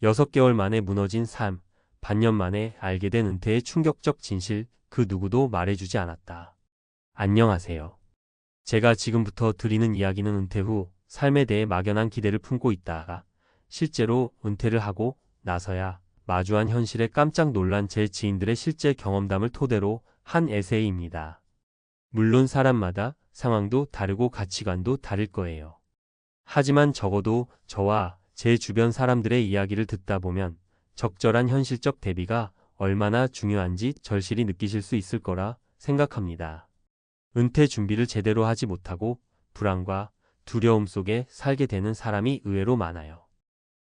6개월 만에 무너진 삶, 반년 만에 알게 된 은퇴의 충격적 진실, 그 누구도 말해주지 않았다. 안녕하세요. 제가 지금부터 드리는 이야기는 은퇴 후 삶에 대해 막연한 기대를 품고 있다가 실제로 은퇴를 하고 나서야 마주한 현실에 깜짝 놀란 제 지인들의 실제 경험담을 토대로 한 에세이입니다. 물론 사람마다 상황도 다르고 가치관도 다를 거예요. 하지만 적어도 저와 제 주변 사람들의 이야기를 듣다 보면 적절한 현실적 대비가 얼마나 중요한지 절실히 느끼실 수 있을 거라 생각합니다. 은퇴 준비를 제대로 하지 못하고 불안과 두려움 속에 살게 되는 사람이 의외로 많아요.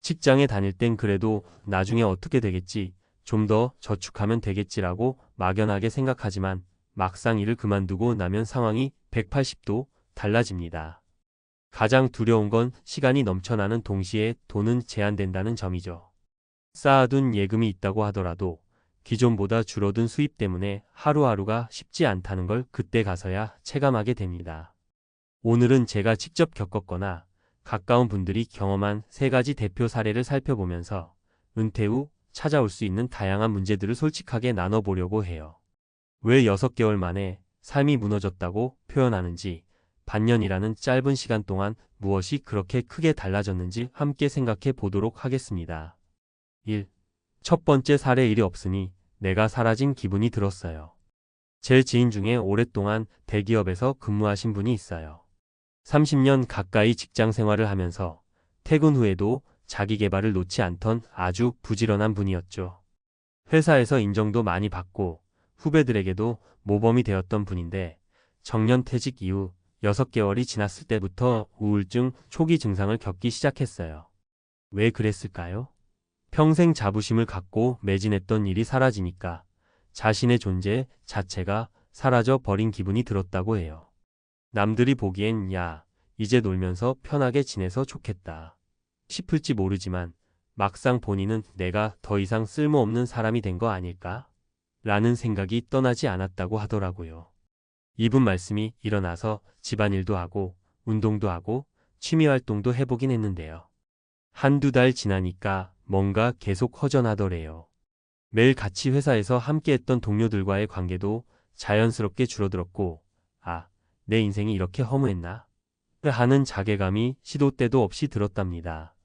직장에 다닐 땐 그래도 나중에 어떻게 되겠지, 좀 더 저축하면 되겠지라고 막연하게 생각하지만 막상 일을 그만두고 나면 상황이 180도 달라집니다. 가장 두려운 건 시간이 넘쳐나는 동시에 돈은 제한된다는 점이죠. 쌓아둔 예금이 있다고 하더라도 기존보다 줄어든 수입 때문에 하루하루가 쉽지 않다는 걸 그때 가서야 체감하게 됩니다. 오늘은 제가 직접 겪었거나 가까운 분들이 경험한 3가지 대표 사례를 살펴보면서 은퇴 후 찾아올 수 있는 다양한 문제들을 솔직하게 나눠보려고 해요. 왜 6개월 만에 삶이 무너졌다고 표현하는지, 반년이라는 짧은 시간 동안 무엇이 그렇게 크게 달라졌는지 함께 생각해 보도록 하겠습니다. 1. 첫 번째 사례, 일이 없으니 내가 사라진 기분이 들었어요. 제 지인 중에 오랫동안 대기업에서 근무하신 분이 있어요. 30년 가까이 직장 생활을 하면서 퇴근 후에도 자기 개발을 놓지 않던 아주 부지런한 분이었죠. 회사에서 인정도 많이 받고 후배들에게도 모범이 되었던 분인데 정년 퇴직 이후 6개월이 지났을 때부터 우울증 초기 증상을 겪기 시작했어요. 왜 그랬을까요? 평생 자부심을 갖고 매진했던 일이 사라지니까 자신의 존재 자체가 사라져 버린 기분이 들었다고 해요. 남들이 보기엔 야, 이제 놀면서 편하게 지내서 좋겠다 싶을지 모르지만 막상 본인은 내가 더 이상 쓸모없는 사람이 된 거 아닐까? 라는 생각이 떠나지 않았다고 하더라고요. 이분 말씀이 일어나서 집안일도 하고 운동도 하고 취미활동도 해보긴 했는데요. 한두 달 지나니까 뭔가 계속 허전하더래요. 매일 같이 회사에서 함께했던 동료들과의 관계도 자연스럽게 줄어들었고, 아, 내 인생이 이렇게 허무했나? 하는 자괴감이 시도 때도 없이 들었답니다.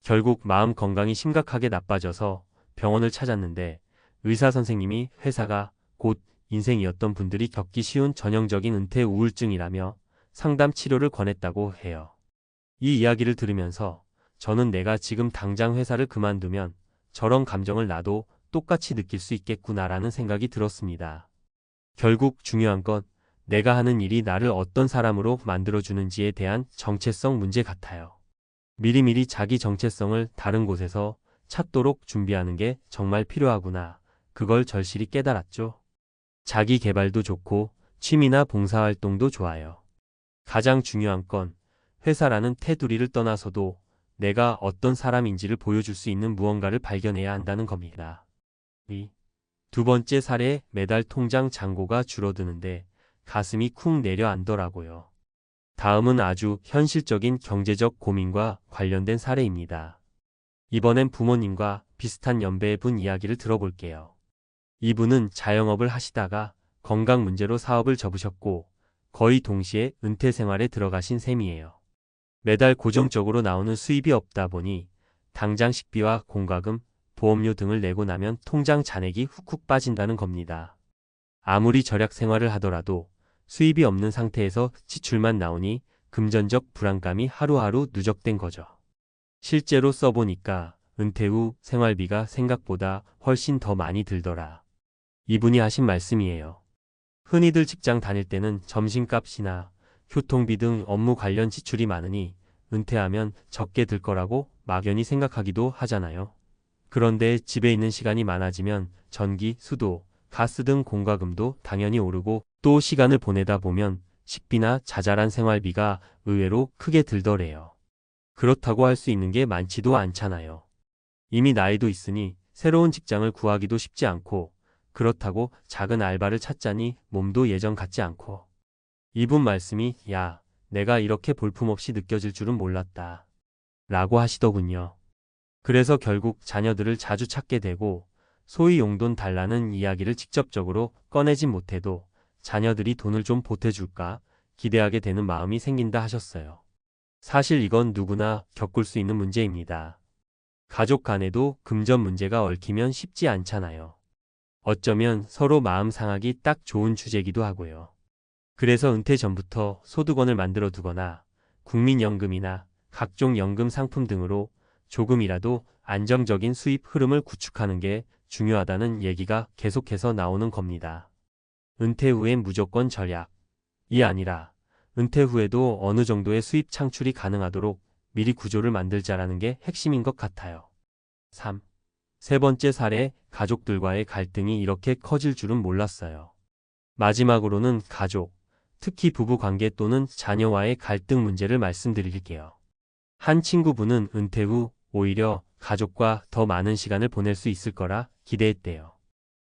결국 마음 건강이 심각하게 나빠져서 병원을 찾았는데 의사 선생님이 회사가 곧 인생이었던 분들이 겪기 쉬운 전형적인 은퇴 우울증이라며 상담 치료를 권했다고 해요. 이 이야기를 들으면서 저는 내가 지금 당장 회사를 그만두면 저런 감정을 나도 똑같이 느낄 수 있겠구나라는 생각이 들었습니다. 결국 중요한 건 내가 하는 일이 나를 어떤 사람으로 만들어주는지에 대한 정체성 문제 같아요. 미리미리 자기 정체성을 다른 곳에서 찾도록 준비하는 게 정말 필요하구나. 그걸 절실히 깨달았죠. 자기 개발도 좋고 취미나 봉사활동도 좋아요. 가장 중요한 건 회사라는 테두리를 떠나서도 내가 어떤 사람인지를 보여줄 수 있는 무언가를 발견해야 한다는 겁니다. 두 번째 사례, 매달 통장 잔고가 줄어드는데 가슴이 쿵 내려앉더라고요. 다음은 아주 현실적인 경제적 고민과 관련된 사례입니다. 이번엔 부모님과 비슷한 연배의 분 이야기를 들어볼게요. 이분은 자영업을 하시다가 건강 문제로 사업을 접으셨고 거의 동시에 은퇴 생활에 들어가신 셈이에요. 매달 고정적으로 나오는 수입이 없다 보니 당장 식비와 공과금, 보험료 등을 내고 나면 통장 잔액이 훅훅 빠진다는 겁니다. 아무리 절약 생활을 하더라도 수입이 없는 상태에서 지출만 나오니 금전적 불안감이 하루하루 누적된 거죠. 실제로 써보니까 은퇴 후 생활비가 생각보다 훨씬 더 많이 들더라. 이분이 하신 말씀이에요. 흔히들 직장 다닐 때는 점심값이나 교통비 등 업무 관련 지출이 많으니 은퇴하면 적게 들 거라고 막연히 생각하기도 하잖아요. 그런데 집에 있는 시간이 많아지면 전기, 수도, 가스 등 공과금도 당연히 오르고 또 시간을 보내다 보면 식비나 자잘한 생활비가 의외로 크게 들더래요. 그렇다고 할 수 있는 게 많지도 않잖아요. 이미 나이도 있으니 새로운 직장을 구하기도 쉽지 않고 그렇다고 작은 알바를 찾자니 몸도 예전 같지 않고 이분 말씀이 야, 내가 이렇게 볼품없이 느껴질 줄은 몰랐다 라고 하시더군요. 그래서 결국 자녀들을 자주 찾게 되고 소위 용돈 달라는 이야기를 직접적으로 꺼내진 못해도 자녀들이 돈을 좀 보태줄까 기대하게 되는 마음이 생긴다 하셨어요. 사실 이건 누구나 겪을 수 있는 문제입니다. 가족 간에도 금전 문제가 얽히면 쉽지 않잖아요. 어쩌면 서로 마음 상하기 딱 좋은 주제기도 하고요. 그래서 은퇴 전부터 소득원을 만들어 두거나 국민연금이나 각종 연금 상품 등으로 조금이라도 안정적인 수입 흐름을 구축하는 게 중요하다는 얘기가 계속해서 나오는 겁니다. 은퇴 후엔 무조건 절약이 아니라 은퇴 후에도 어느 정도의 수입 창출이 가능하도록 미리 구조를 만들자라는 게 핵심인 것 같아요. 3. 세 번째 사례, 가족들과의 갈등이 이렇게 커질 줄은 몰랐어요. 마지막으로는 가족, 특히 부부 관계 또는 자녀와의 갈등 문제를 말씀드릴게요. 한 친구분은 은퇴 후 오히려 가족과 더 많은 시간을 보낼 수 있을 거라 기대했대요.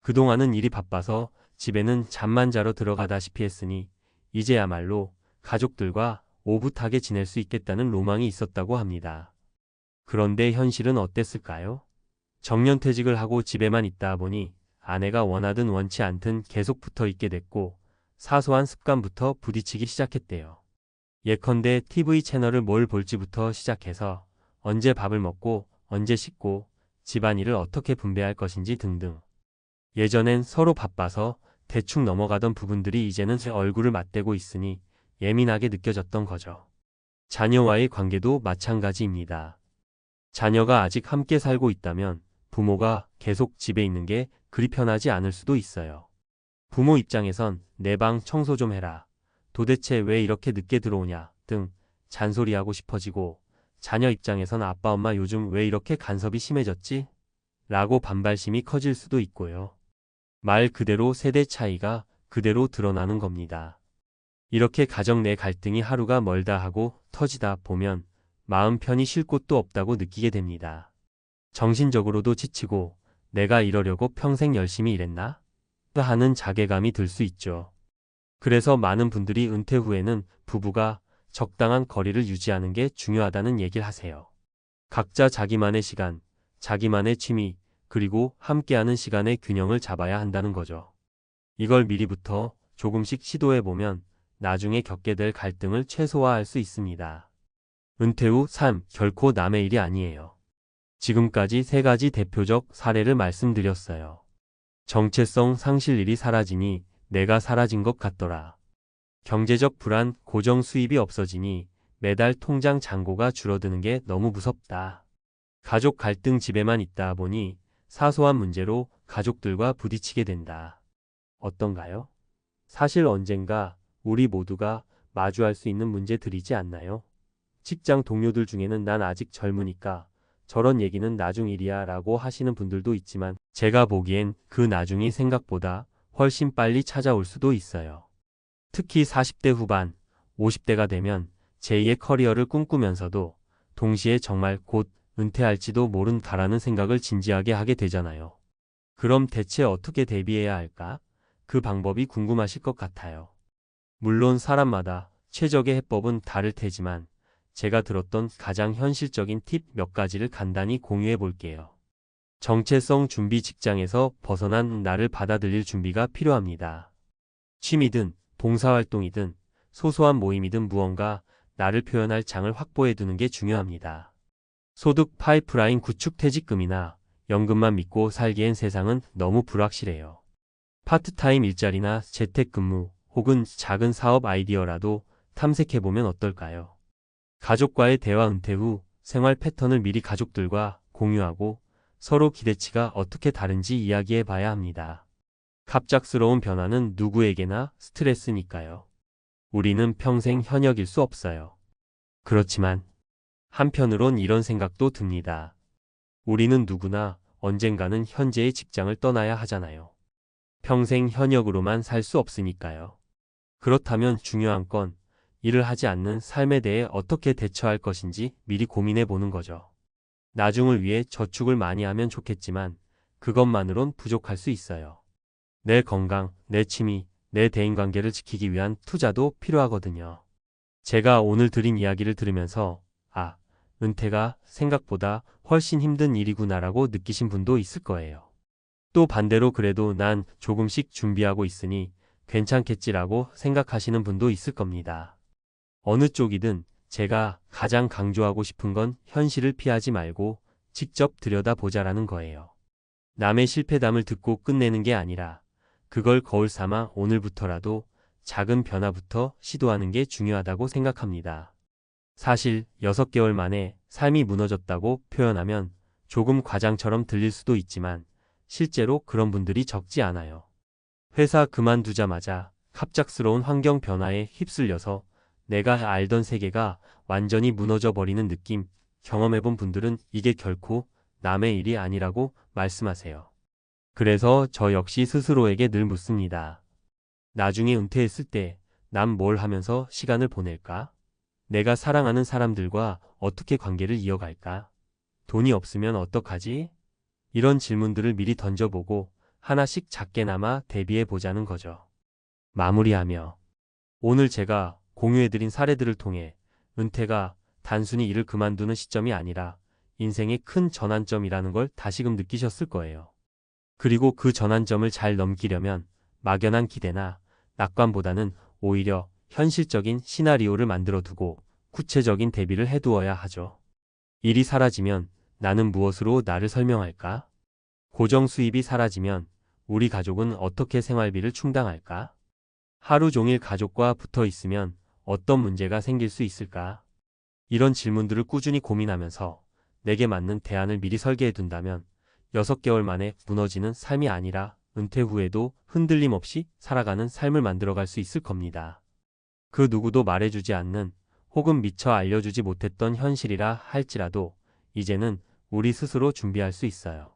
그동안은 일이 바빠서 집에는 잠만 자러 들어가다시피 했으니 이제야말로 가족들과 오붓하게 지낼 수 있겠다는 로망이 있었다고 합니다. 그런데 현실은 어땠을까요? 정년퇴직을 하고 집에만 있다 보니 아내가 원하든 원치 않든 계속 붙어 있게 됐고 사소한 습관부터 부딪히기 시작했대요. 예컨대 TV 채널을 뭘 볼지부터 시작해서 언제 밥을 먹고 언제 씻고 집안일을 어떻게 분배할 것인지 등등. 예전엔 서로 바빠서 대충 넘어가던 부분들이 이제는 제 얼굴을 맞대고 있으니 예민하게 느껴졌던 거죠. 자녀와의 관계도 마찬가지입니다. 자녀가 아직 함께 살고 있다면 부모가 계속 집에 있는 게 그리 편하지 않을 수도 있어요. 부모 입장에선 내 방 청소 좀 해라. 도대체 왜 이렇게 늦게 들어오냐 등 잔소리하고 싶어지고 자녀 입장에선 아빠 엄마 요즘 왜 이렇게 간섭이 심해졌지? 라고 반발심이 커질 수도 있고요. 말 그대로 세대 차이가 그대로 드러나는 겁니다. 이렇게 가정 내 갈등이 하루가 멀다 하고 터지다 보면 마음 편히 쉴 곳도 없다고 느끼게 됩니다. 정신적으로도 지치고 내가 이러려고 평생 열심히 일했나? 하는 자괴감이 들 수 있죠. 그래서 많은 분들이 은퇴 후에는 부부가 적당한 거리를 유지하는 게 중요하다는 얘기를 하세요. 각자 자기만의 시간, 자기만의 취미, 그리고 함께하는 시간의 균형을 잡아야 한다는 거죠. 이걸 미리부터 조금씩 시도해보면 나중에 겪게 될 갈등을 최소화할 수 있습니다. 은퇴 후 삶, 결코 남의 일이 아니에요. 지금까지 세 가지 대표적 사례를 말씀드렸어요. 정체성 상실 일이 사라지니 내가 사라진 것 같더라. 경제적 불안, 고정 수입이 없어지니 매달 통장 잔고가 줄어드는 게 너무 무섭다. 가족 갈등 집에만 있다 보니 사소한 문제로 가족들과 부딪히게 된다. 어떤가요? 사실 언젠가 우리 모두가 마주할 수 있는 문제들이지 않나요? 직장 동료들 중에는 난 아직 젊으니까 저런 얘기는 나중 일이야 라고 하시는 분들도 있지만 제가 보기엔 그 나중이 생각보다 훨씬 빨리 찾아올 수도 있어요. 특히 40대 후반, 50대가 되면 제2의 커리어를 꿈꾸면서도 동시에 정말 곧 은퇴할지도 모른다라는 생각을 진지하게 하게 되잖아요. 그럼 대체 어떻게 대비해야 할까? 그 방법이 궁금하실 것 같아요. 물론 사람마다 최적의 해법은 다를 테지만 제가 들었던 가장 현실적인 팁 몇 가지를 간단히 공유해 볼게요. 정체성 준비 직장에서 벗어난 나를 받아들일 준비가 필요합니다. 취미든 봉사활동이든 소소한 모임이든 무언가 나를 표현할 장을 확보해 두는 게 중요합니다. 소득 파이프라인 구축 퇴직금이나 연금만 믿고 살기엔 세상은 너무 불확실해요. 파트타임 일자리나 재택근무 혹은 작은 사업 아이디어라도 탐색해보면 어떨까요? 가족과의 대화 은퇴 후 생활 패턴을 미리 가족들과 공유하고 서로 기대치가 어떻게 다른지 이야기해 봐야 합니다. 갑작스러운 변화는 누구에게나 스트레스니까요. 우리는 평생 현역일 수 없어요. 그렇지만 한편으론 이런 생각도 듭니다. 우리는 누구나 언젠가는 현재의 직장을 떠나야 하잖아요. 평생 현역으로만 살 수 없으니까요. 그렇다면 중요한 건 일을 하지 않는 삶에 대해 어떻게 대처할 것인지 미리 고민해 보는 거죠. 나중을 위해 저축을 많이 하면 좋겠지만 그것만으론 부족할 수 있어요. 내 건강, 내 취미, 내 대인관계를 지키기 위한 투자도 필요하거든요. 제가 오늘 드린 이야기를 들으면서 은퇴가 생각보다 훨씬 힘든 일이구나라고 느끼신 분도 있을 거예요. 또 반대로 그래도 난 조금씩 준비하고 있으니 괜찮겠지라고 생각하시는 분도 있을 겁니다. 어느 쪽이든 제가 가장 강조하고 싶은 건 현실을 피하지 말고 직접 들여다보자라는 거예요. 남의 실패담을 듣고 끝내는 게 아니라 그걸 거울 삼아 오늘부터라도 작은 변화부터 시도하는 게 중요하다고 생각합니다. 사실 6개월 만에 삶이 무너졌다고 표현하면 조금 과장처럼 들릴 수도 있지만 실제로 그런 분들이 적지 않아요. 회사 그만두자마자 갑작스러운 환경 변화에 휩쓸려서 내가 알던 세계가 완전히 무너져 버리는 느낌 경험해본 분들은 이게 결코 남의 일이 아니라고 말씀하세요. 그래서 저 역시 스스로에게 늘 묻습니다. 나중에 은퇴했을 때 난 뭘 하면서 시간을 보낼까? 내가 사랑하는 사람들과 어떻게 관계를 이어갈까? 돈이 없으면 어떡하지? 이런 질문들을 미리 던져보고 하나씩 작게나마 대비해 보자는 거죠. 마무리하며 오늘 제가 공유해드린 사례들을 통해 은퇴가 단순히 일을 그만두는 시점이 아니라 인생의 큰 전환점이라는 걸 다시금 느끼셨을 거예요. 그리고 그 전환점을 잘 넘기려면 막연한 기대나 낙관보다는 오히려 현실적인 시나리오를 만들어 두고 구체적인 대비를 해두어야 하죠. 일이 사라지면 나는 무엇으로 나를 설명할까? 고정 수입이 사라지면 우리 가족은 어떻게 생활비를 충당할까? 하루 종일 가족과 붙어 있으면 어떤 문제가 생길 수 있을까? 이런 질문들을 꾸준히 고민하면서 내게 맞는 대안을 미리 설계해 둔다면 6개월 만에 무너지는 삶이 아니라 은퇴 후에도 흔들림 없이 살아가는 삶을 만들어갈 수 있을 겁니다. 그 누구도 말해주지 않는 혹은 미처 알려주지 못했던 현실이라 할지라도 이제는 우리 스스로 준비할 수 있어요.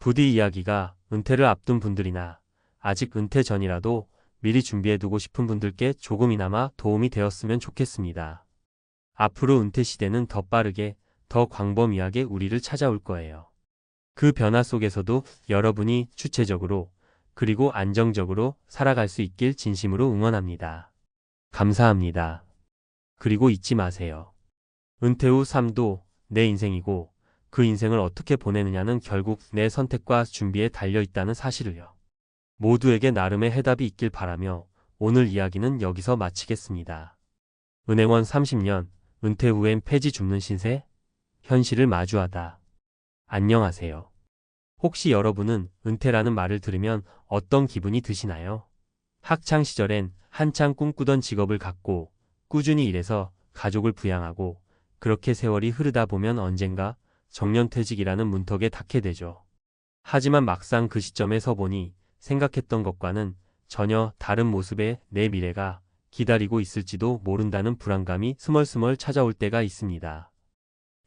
부디 이야기가 은퇴를 앞둔 분들이나 아직 은퇴 전이라도 미리 준비해두고 싶은 분들께 조금이나마 도움이 되었으면 좋겠습니다. 앞으로 은퇴 시대는 더 빠르게, 더 광범위하게 우리를 찾아올 거예요. 그 변화 속에서도 여러분이 주체적으로 그리고 안정적으로 살아갈 수 있길 진심으로 응원합니다. 감사합니다. 그리고 잊지 마세요. 은퇴 후 삶도 내 인생이고 그 인생을 어떻게 보내느냐는 결국 내 선택과 준비에 달려 있다는 사실을요. 모두에게 나름의 해답이 있길 바라며 오늘 이야기는 여기서 마치겠습니다. 은행원 30년, 은퇴 후엔 폐지 줍는 신세? 현실을 마주하다. 안녕하세요. 혹시 여러분은 은퇴라는 말을 들으면 어떤 기분이 드시나요? 학창 시절엔 한창 꿈꾸던 직업을 갖고 꾸준히 일해서 가족을 부양하고 그렇게 세월이 흐르다 보면 언젠가 정년퇴직이라는 문턱에 닿게 되죠. 하지만 막상 그 시점에 서 보니 생각했던 것과는 전혀 다른 모습의 내 미래가 기다리고 있을지도 모른다는 불안감이 스멀스멀 찾아올 때가 있습니다.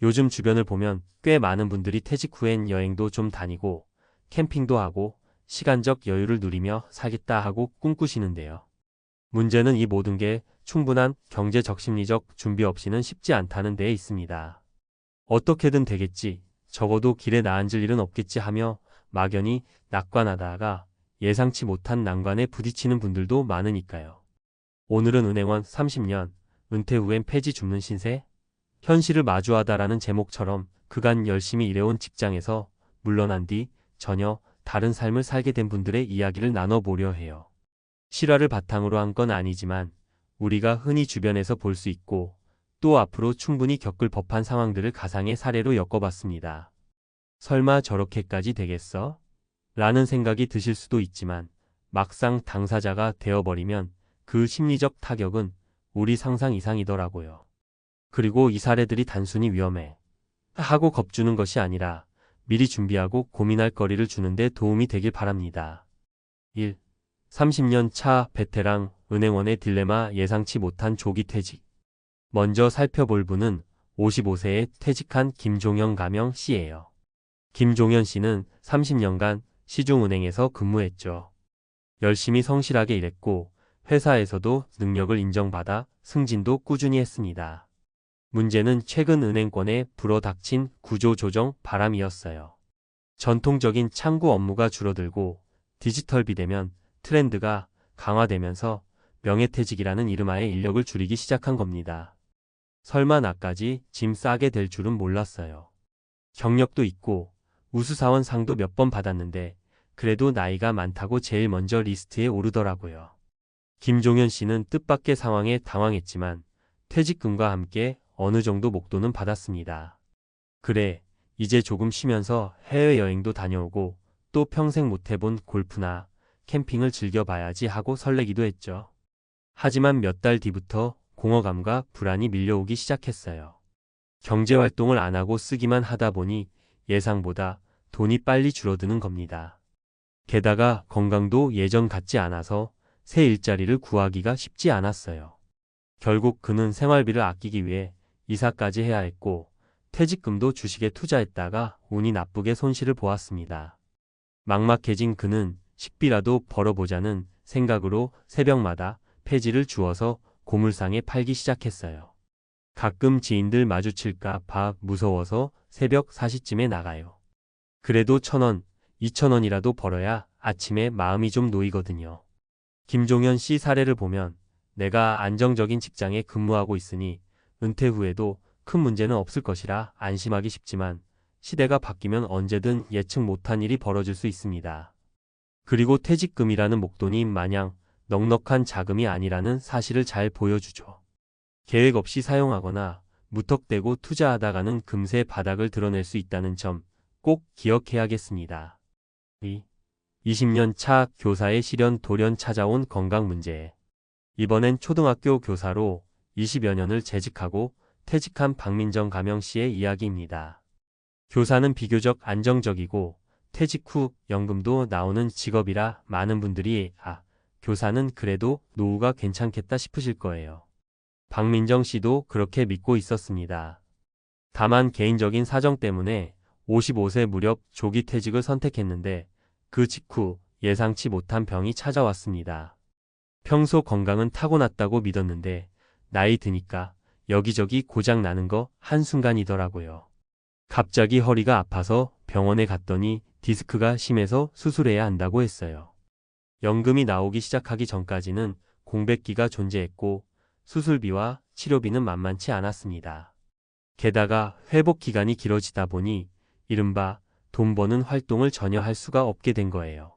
요즘 주변을 보면 꽤 많은 분들이 퇴직 후엔 여행도 좀 다니고 캠핑도 하고 시간적 여유를 누리며 살겠다 하고 꿈꾸시는데요. 문제는 이 모든 게 충분한 경제적 심리적 준비 없이는 쉽지 않다는 데에 있습니다. 어떻게든 되겠지, 적어도 길에 나앉을 일은 없겠지 하며 막연히 낙관하다가 예상치 못한 난관에 부딪히는 분들도 많으니까요. 오늘은 은행원 30년, 은퇴 후엔 폐지 줍는 신세? 현실을 마주하다라는 제목처럼 그간 열심히 일해온 직장에서 물러난 뒤 전혀 다른 삶을 살게 된 분들의 이야기를 나눠보려 해요. 실화를 바탕으로 한 건 아니지만 우리가 흔히 주변에서 볼 수 있고 또 앞으로 충분히 겪을 법한 상황들을 가상의 사례로 엮어봤습니다. 설마 저렇게까지 되겠어? 라는 생각이 드실 수도 있지만 막상 당사자가 되어버리면 그 심리적 타격은 우리 상상 이상이더라고요. 그리고 이 사례들이 단순히 위험해 하고 겁주는 것이 아니라 미리 준비하고 고민할 거리를 주는데 도움이 되길 바랍니다. 1. 30년 차 베테랑 은행원의 딜레마 예상치 못한 조기 퇴직. 먼저 살펴볼 분은 55세에 퇴직한 김종현 가명 씨예요. 김종현 씨는 30년간 시중은행에서 근무했죠. 열심히 성실하게 일했고 회사에서도 능력을 인정받아 승진도 꾸준히 했습니다. 문제는 최근 은행권에 불어닥친 구조조정 바람이었어요. 전통적인 창구 업무가 줄어들고 디지털 비대면 트렌드가 강화되면서 명예퇴직이라는 이름하에 인력을 줄이기 시작한 겁니다. 설마 나까지 짐 싸게 될 줄은 몰랐어요. 경력도 있고 우수사원 상도 몇 번 받았는데 그래도 나이가 많다고 제일 먼저 리스트에 오르더라고요. 김종현 씨는 뜻밖의 상황에 당황했지만 퇴직금과 함께 어느 정도 목돈은 받았습니다. 그래, 이제 조금 쉬면서 해외여행도 다녀오고 또 평생 못 해본 골프나 캠핑을 즐겨봐야지 하고 설레기도 했죠. 하지만 몇 달 뒤부터 공허감과 불안이 밀려오기 시작했어요. 경제활동을 안 하고 쓰기만 하다 보니 예상보다 돈이 빨리 줄어드는 겁니다. 게다가 건강도 예전 같지 않아서 새 일자리를 구하기가 쉽지 않았어요. 결국 그는 생활비를 아끼기 위해 이사까지 해야 했고 퇴직금도 주식에 투자했다가 운이 나쁘게 손실을 보았습니다. 막막해진 그는 식비라도 벌어보자는 생각으로 새벽마다 폐지를 주워서 고물상에 팔기 시작했어요. 가끔 지인들 마주칠까 봐 무서워서 새벽 4시쯤에 나가요. 그래도 1,000원, 2,000원이라도 벌어야 아침에 마음이 좀 놓이거든요. 김종현 씨 사례를 보면 내가 안정적인 직장에 근무하고 있으니 은퇴 후에도 큰 문제는 없을 것이라 안심하기 쉽지만 시대가 바뀌면 언제든 예측 못한 일이 벌어질 수 있습니다. 그리고 퇴직금이라는 목돈이 마냥 넉넉한 자금이 아니라는 사실을 잘 보여주죠. 계획 없이 사용하거나 무턱대고 투자하다가는 금세 바닥을 드러낼 수 있다는 점 꼭 기억해야겠습니다. 20년 차 교사의 시련 돌연 찾아온 건강 문제. 이번엔 초등학교 교사로 20여 년을 재직하고 퇴직한 박민정 가명 씨의 이야기입니다. 교사는 비교적 안정적이고 퇴직 후 연금도 나오는 직업이라 많은 분들이 교사는 그래도 노후가 괜찮겠다 싶으실 거예요. 박민정 씨도 그렇게 믿고 있었습니다. 다만 개인적인 사정 때문에 55세 무렵 조기 퇴직을 선택했는데 그 직후 예상치 못한 병이 찾아왔습니다. 평소 건강은 타고났다고 믿었는데 나이 드니까 여기저기 고장 나는 거 한순간이더라고요. 갑자기 허리가 아파서 병원에 갔더니 디스크가 심해서 수술해야 한다고 했어요. 연금이 나오기 시작하기 전까지는 공백기가 존재했고 수술비와 치료비는 만만치 않았습니다. 게다가 회복 기간이 길어지다 보니 이른바 돈 버는 활동을 전혀 할 수가 없게 된 거예요.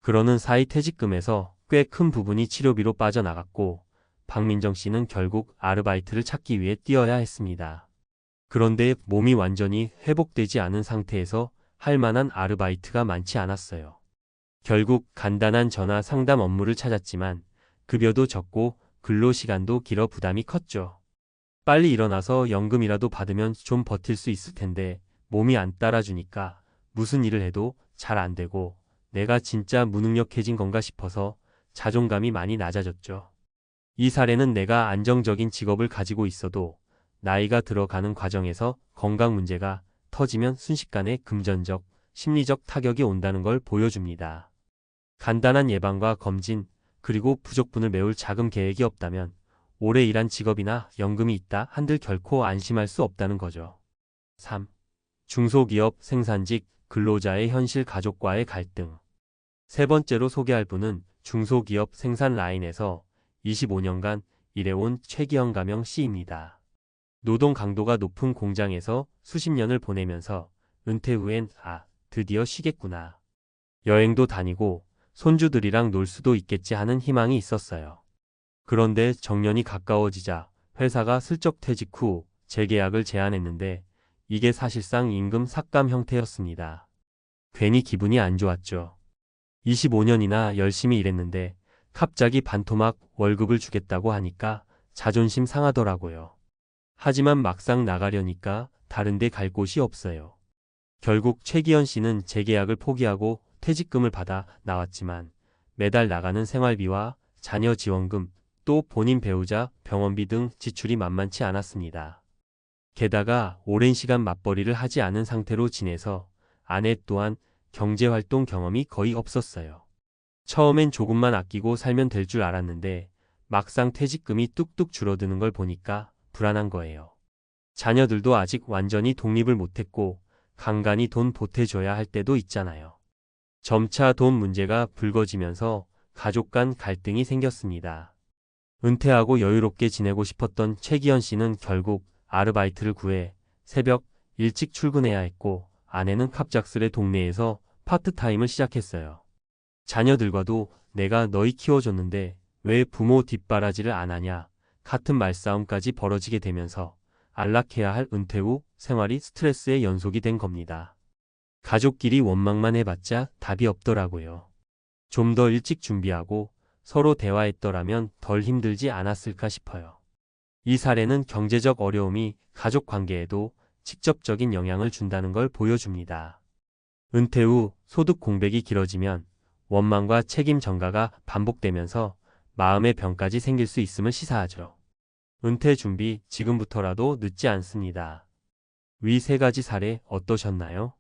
그러는 사이 퇴직금에서 꽤 큰 부분이 치료비로 빠져나갔고 박민정 씨는 결국 아르바이트를 찾기 위해 뛰어야 했습니다. 그런데 몸이 완전히 회복되지 않은 상태에서 할 만한 아르바이트가 많지 않았어요. 결국 간단한 전화 상담 업무를 찾았지만 급여도 적고 근로시간도 길어 부담이 컸죠. 빨리 일어나서 연금이라도 받으면 좀 버틸 수 있을 텐데 몸이 안 따라주니까 무슨 일을 해도 잘 안 되고 내가 진짜 무능력해진 건가 싶어서 자존감이 많이 낮아졌죠. 이 사례는 내가 안정적인 직업을 가지고 있어도 나이가 들어가는 과정에서 건강 문제가 터지면 순식간에 금전적, 심리적 타격이 온다는 걸 보여줍니다. 간단한 예방과 검진, 그리고 부족분을 메울 자금 계획이 없다면 오래 일한 직업이나 연금이 있다 한들 결코 안심할 수 없다는 거죠. 3. 중소기업 생산직 근로자의 현실 가족과의 갈등. 세 번째로 소개할 분은 중소기업 생산 라인에서 25년간 일해온 최기영 가명 씨입니다. 노동 강도가 높은 공장에서 수십 년을 보내면서 은퇴 후엔 드디어 쉬겠구나. 여행도 다니고 손주들이랑 놀 수도 있겠지 하는 희망이 있었어요. 그런데 정년이 가까워지자 회사가 슬쩍 퇴직 후 재계약을 제안했는데 이게 사실상 임금 삭감 형태였습니다. 괜히 기분이 안 좋았죠. 25년이나 열심히 일했는데 갑자기 반토막 월급을 주겠다고 하니까 자존심 상하더라고요. 하지만 막상 나가려니까 다른 데 갈 곳이 없어요. 결국 최기현 씨는 재계약을 포기하고 퇴직금을 받아 나왔지만 매달 나가는 생활비와 자녀 지원금, 또 본인 배우자 병원비 등 지출이 만만치 않았습니다. 게다가 오랜 시간 맞벌이를 하지 않은 상태로 지내서 아내 또한 경제활동 경험이 거의 없었어요. 처음엔 조금만 아끼고 살면 될 줄 알았는데 막상 퇴직금이 뚝뚝 줄어드는 걸 보니까 불안한 거예요. 자녀들도 아직 완전히 독립을 못했고 간간히 돈 보태줘야 할 때도 있잖아요. 점차 돈 문제가 불거지면서 가족 간 갈등이 생겼습니다. 은퇴하고 여유롭게 지내고 싶었던 최기현 씨는 결국 아르바이트를 구해 새벽 일찍 출근해야 했고 아내는 갑작스레 동네에서 파트타임을 시작했어요. 자녀들과도 내가 너희 키워줬는데 왜 부모 뒷바라지를 안 하냐 같은 말싸움까지 벌어지게 되면서 안락해야 할 은퇴 후 생활이 스트레스의 연속이 된 겁니다. 가족끼리 원망만 해봤자 답이 없더라고요. 좀 더 일찍 준비하고 서로 대화했더라면 덜 힘들지 않았을까 싶어요. 이 사례는 경제적 어려움이 가족 관계에도 직접적인 영향을 준다는 걸 보여줍니다. 은퇴 후 소득 공백이 길어지면 원망과 책임 전가가 반복되면서 마음의 병까지 생길 수 있음을 시사하죠. 은퇴 준비 지금부터라도 늦지 않습니다. 위 세 가지 사례 어떠셨나요?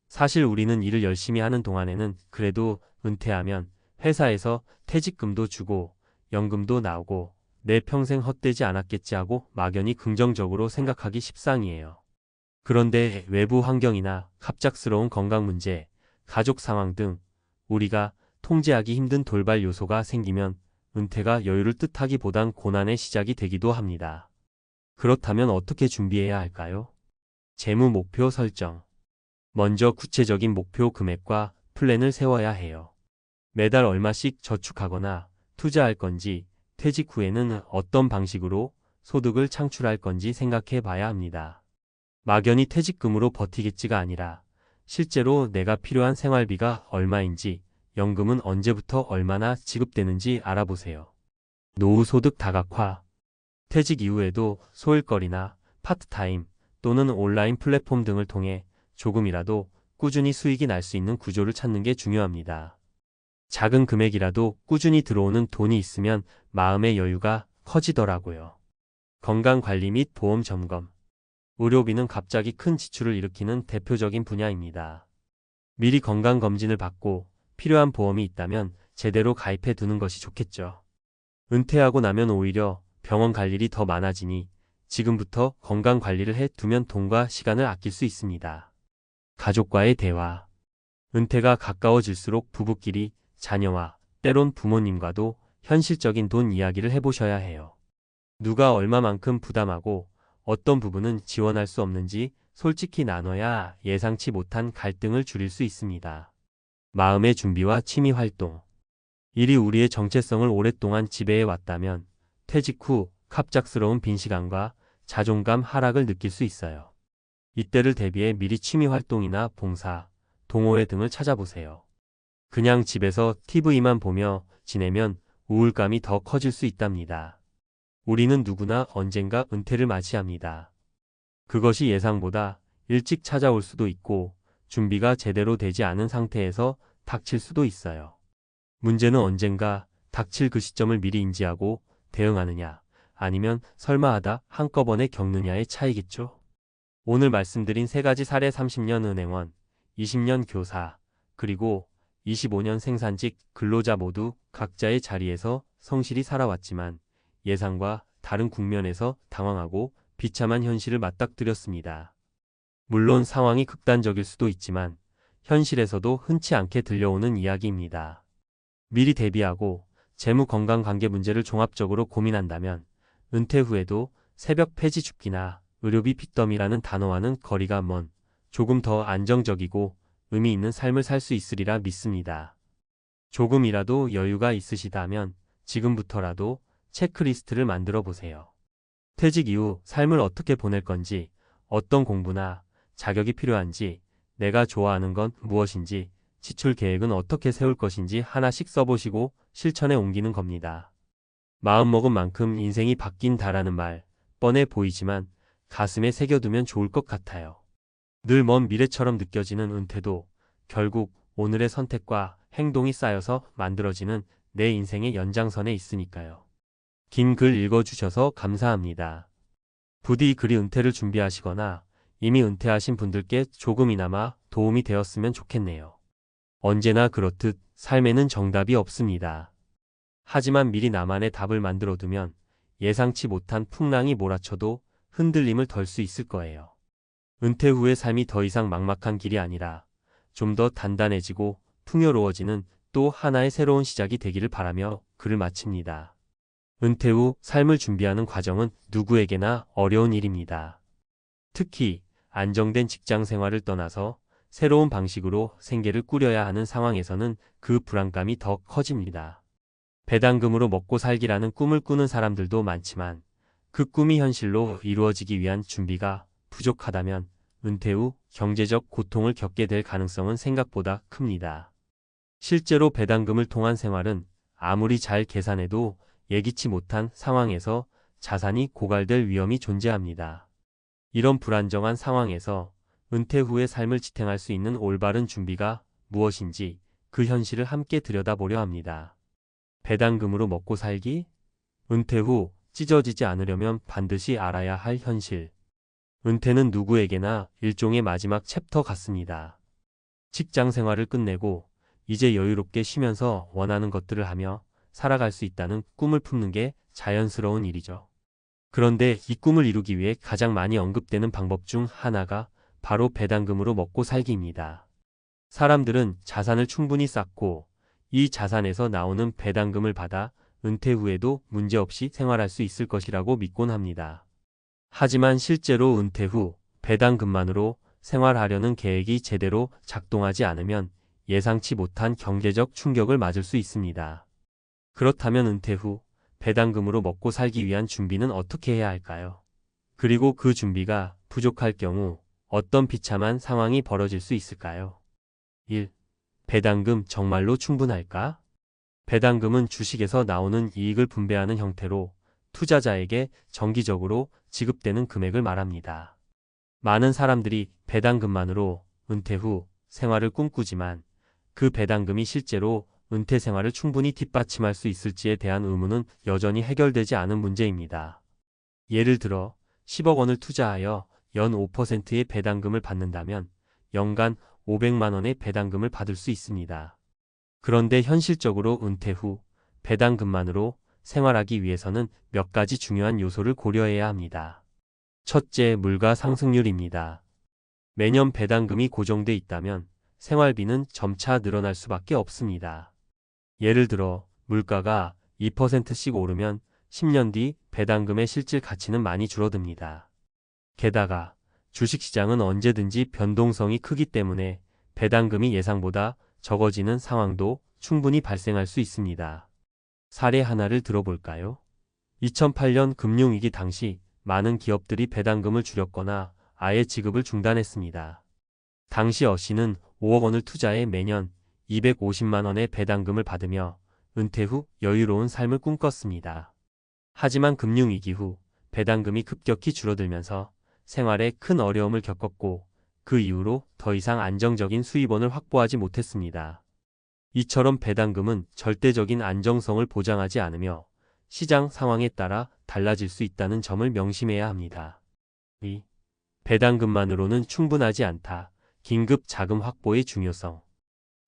사실 우리는 일을 열심히 하는 동안에는 그래도 은퇴하면 회사에서 퇴직금도 주고 연금도 나오고 내 평생 헛되지 않았겠지 하고 막연히 긍정적으로 생각하기 십상이에요. 그런데 외부 환경이나 갑작스러운 건강 문제, 가족 상황 등 우리가 통제하기 힘든 돌발 요소가 생기면 은퇴가 여유를 뜻하기보단 고난의 시작이 되기도 합니다. 그렇다면 어떻게 준비해야 할까요? 재무 목표 설정. 먼저 구체적인 목표 금액과 플랜을 세워야 해요. 매달 얼마씩 저축하거나 투자할 건지, 퇴직 후에는 어떤 방식으로 소득을 창출할 건지 생각해 봐야 합니다. 막연히 퇴직금으로 버티겠지가 아니라 실제로 내가 필요한 생활비가 얼마인지, 연금은 언제부터 얼마나 지급되는지 알아보세요. 노후 소득 다각화. 퇴직 이후에도 소일거리나 파트타임 또는 온라인 플랫폼 등을 통해 조금이라도 꾸준히 수익이 날 수 있는 구조를 찾는 게 중요합니다. 작은 금액이라도 꾸준히 들어오는 돈이 있으면 마음의 여유가 커지더라고요. 건강관리 및 보험 점검. 의료비는 갑자기 큰 지출을 일으키는 대표적인 분야입니다. 미리 건강검진을 받고 필요한 보험이 있다면 제대로 가입해 두는 것이 좋겠죠. 은퇴하고 나면 오히려 병원 갈 일이 더 많아지니 지금부터 건강관리를 해 두면 돈과 시간을 아낄 수 있습니다. 가족과의 대화. 은퇴가 가까워질수록 부부끼리 자녀와 때론 부모님과도 현실적인 돈 이야기를 해보셔야 해요. 누가 얼마만큼 부담하고 어떤 부분은 지원할 수 없는지 솔직히 나눠야 예상치 못한 갈등을 줄일 수 있습니다. 마음의 준비와 취미 활동. 일이 우리의 정체성을 오랫동안 지배해 왔다면 퇴직 후 갑작스러운 빈 시간과 자존감 하락을 느낄 수 있어요. 이때를 대비해 미리 취미 활동이나 봉사, 동호회 등을 찾아보세요. 그냥 집에서 TV만 보며 지내면 우울감이 더 커질 수 있답니다. 우리는 누구나 언젠가 은퇴를 맞이합니다. 그것이 예상보다 일찍 찾아올 수도 있고 준비가 제대로 되지 않은 상태에서 닥칠 수도 있어요. 문제는 언젠가 닥칠 그 시점을 미리 인지하고 대응하느냐, 아니면 설마 하다 한꺼번에 겪느냐의 차이겠죠. 오늘 말씀드린 세 가지 사례 30년 은행원, 20년 교사, 그리고 25년 생산직 근로자 모두 각자의 자리에서 성실히 살아왔지만 예상과 다른 국면에서 당황하고 비참한 현실을 맞닥뜨렸습니다. 물론 상황이 극단적일 수도 있지만 현실에서도 흔치 않게 들려오는 이야기입니다. 미리 대비하고 재무 건강 관계 문제를 종합적으로 고민한다면 은퇴 후에도 새벽 폐지 줍기나 의료비 핏더미라는 단어와는 거리가 먼 조금 더 안정적이고 의미 있는 삶을 살 수 있으리라 믿습니다. 조금이라도 여유가 있으시다면 지금부터라도 체크리스트를 만들어 보세요. 퇴직 이후 삶을 어떻게 보낼 건지, 어떤 공부나 자격이 필요한지, 내가 좋아하는 건 무엇인지, 지출 계획은 어떻게 세울 것인지 하나씩 써보시고 실천에 옮기는 겁니다. 마음먹은 만큼 인생이 바뀐다라는 말, 뻔해 보이지만 가슴에 새겨두면 좋을 것 같아요. 늘 먼 미래처럼 느껴지는 은퇴도 결국 오늘의 선택과 행동이 쌓여서 만들어지는 내 인생의 연장선에 있으니까요. 긴 글 읽어주셔서 감사합니다. 부디 글이 은퇴를 준비하시거나 이미 은퇴하신 분들께 조금이나마 도움이 되었으면 좋겠네요. 언제나 그렇듯 삶에는 정답이 없습니다. 하지만 미리 나만의 답을 만들어두면 예상치 못한 풍랑이 몰아쳐도 흔들림을 덜 수 있을 거예요. 은퇴 후의 삶이 더 이상 막막한 길이 아니라 좀 더 단단해지고 풍요로워지는 또 하나의 새로운 시작이 되기를 바라며 글을 마칩니다. 은퇴 후 삶을 준비하는 과정은 누구에게나 어려운 일입니다. 특히 안정된 직장 생활을 떠나서 새로운 방식으로 생계를 꾸려야 하는 상황에서는 그 불안감이 더 커집니다. 배당금으로 먹고 살기라는 꿈을 꾸는 사람들도 많지만 그 꿈이 현실로 이루어지기 위한 준비가 부족하다면 은퇴 후 경제적 고통을 겪게 될 가능성은 생각보다 큽니다. 실제로 배당금을 통한 생활은 아무리 잘 계산해도 예기치 못한 상황에서 자산이 고갈될 위험이 존재합니다. 이런 불안정한 상황에서 은퇴 후의 삶을 지탱할 수 있는 올바른 준비가 무엇인지 그 현실을 함께 들여다보려 합니다. 배당금으로 먹고 살기? 은퇴 후 찢어지지 않으려면 반드시 알아야 할 현실. 은퇴는 누구에게나 일종의 마지막 챕터 같습니다. 직장 생활을 끝내고 이제 여유롭게 쉬면서 원하는 것들을 하며 살아갈 수 있다는 꿈을 품는 게 자연스러운 일이죠. 그런데 이 꿈을 이루기 위해 가장 많이 언급되는 방법 중 하나가 바로 배당금으로 먹고 살기입니다. 사람들은 자산을 충분히 쌓고 이 자산에서 나오는 배당금을 받아 은퇴 후에도 문제없이 생활할 수 있을 것이라고 믿곤 합니다. 하지만 실제로 은퇴 후 배당금만으로 생활하려는 계획이 제대로 작동하지 않으면 예상치 못한 경제적 충격을 맞을 수 있습니다. 그렇다면 은퇴 후 배당금으로 먹고 살기 위한 준비는 어떻게 해야 할까요? 그리고 그 준비가 부족할 경우 어떤 비참한 상황이 벌어질 수 있을까요? 1. 배당금 정말로 충분할까? 배당금은 주식에서 나오는 이익을 분배하는 형태로 투자자에게 정기적으로 지급되는 금액을 말합니다. 많은 사람들이 배당금만으로 은퇴 후 생활을 꿈꾸지만 그 배당금이 실제로 은퇴 생활을 충분히 뒷받침할 수 있을지에 대한 의문은 여전히 해결되지 않은 문제입니다. 예를 들어 10억 원을 투자하여 연 5%의 배당금을 받는다면 연간 500만 원의 배당금을 받을 수 있습니다. 그런데 현실적으로 은퇴 후 배당금만으로 생활하기 위해서는 몇 가지 중요한 요소를 고려해야 합니다. 첫째, 물가 상승률입니다. 매년 배당금이 고정돼 있다면 생활비는 점차 늘어날 수밖에 없습니다. 예를 들어 물가가 2%씩 오르면 10년 뒤 배당금의 실질 가치는 많이 줄어듭니다. 게다가 주식시장은 언제든지 변동성이 크기 때문에 배당금이 예상보다 적어지는 상황도 충분히 발생할 수 있습니다. 사례 하나를 들어볼까요? 2008년 금융위기 당시 많은 기업들이 배당금을 줄였거나 아예 지급을 중단했습니다. 당시 어씨는 5억 원을 투자해 매년 250만 원의 배당금을 받으며 은퇴 후 여유로운 삶을 꿈꿨습니다. 하지만 금융위기 후 배당금이 급격히 줄어들면서 생활에 큰 어려움을 겪었고 그 이후로 더 이상 안정적인 수입원을 확보하지 못했습니다. 이처럼 배당금은 절대적인 안정성을 보장하지 않으며 시장 상황에 따라 달라질 수 있다는 점을 명심해야 합니다. 2. 배당금만으로는 충분하지 않다. 긴급 자금 확보의 중요성.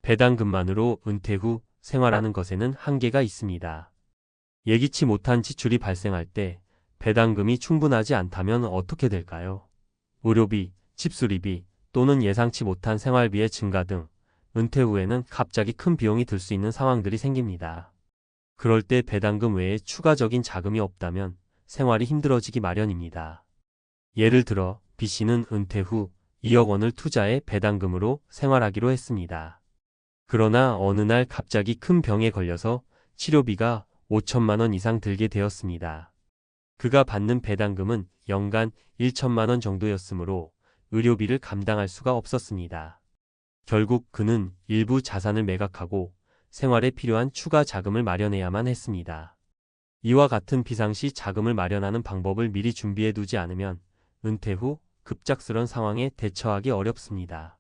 배당금만으로 은퇴 후 생활하는 것에는 한계가 있습니다. 예기치 못한 지출이 발생할 때 배당금이 충분하지 않다면 어떻게 될까요? 의료비, 집수리비 또는 예상치 못한 생활비의 증가 등 은퇴 후에는 갑자기 큰 비용이 들 수 있는 상황들이 생깁니다. 그럴 때 배당금 외에 추가적인 자금이 없다면 생활이 힘들어지기 마련입니다. 예를 들어 B씨는 은퇴 후 2억 원을 투자해 배당금으로 생활하기로 했습니다. 그러나 어느 날 갑자기 큰 병에 걸려서 치료비가 5천만 원 이상 들게 되었습니다. 그가 받는 배당금은 연간 1천만 원 정도였으므로 의료비를 감당할 수가 없었습니다. 결국 그는 일부 자산을 매각하고 생활에 필요한 추가 자금을 마련해야만 했습니다. 이와 같은 비상시 자금을 마련하는 방법을 미리 준비해 두지 않으면 은퇴 후 급작스런 상황에 대처하기 어렵습니다.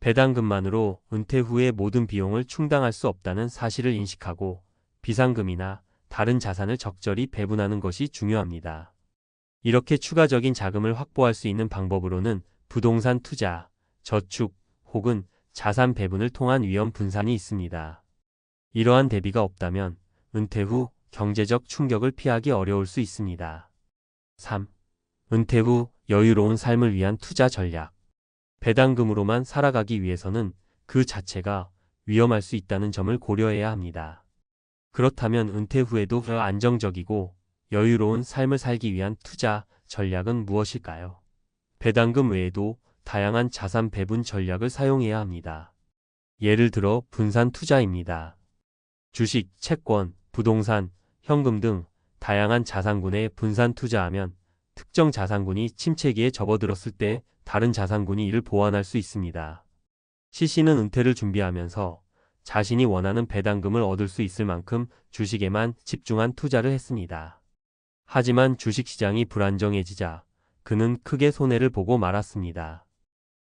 배당금만으로 은퇴 후의 모든 비용을 충당할 수 없다는 사실을 인식하고 비상금이나 다른 자산을 적절히 배분하는 것이 중요합니다. 이렇게 추가적인 자금을 확보할 수 있는 방법으로는 부동산 투자, 저축 혹은 자산 배분을 통한 위험 분산이 있습니다. 이러한 대비가 없다면 은퇴 후 경제적 충격을 피하기 어려울 수 있습니다. 3. 은퇴 후 여유로운 삶을 위한 투자 전략. 배당금으로만 살아가기 위해서는 그 자체가 위험할 수 있다는 점을 고려해야 합니다. 그렇다면 은퇴 후에도 더 안정적이고 여유로운 삶을 살기 위한 투자 전략은 무엇일까요? 배당금 외에도 다양한 자산 배분 전략을 사용해야 합니다. 예를 들어 분산 투자입니다. 주식, 채권, 부동산, 현금 등 다양한 자산군에 분산 투자하면 특정 자산군이 침체기에 접어들었을 때 다른 자산군이 이를 보완할 수 있습니다. 시시는 은퇴를 준비하면서 자신이 원하는 배당금을 얻을 수 있을 만큼 주식에만 집중한 투자를 했습니다. 하지만 주식시장이 불안정해지자 그는 크게 손해를 보고 말았습니다.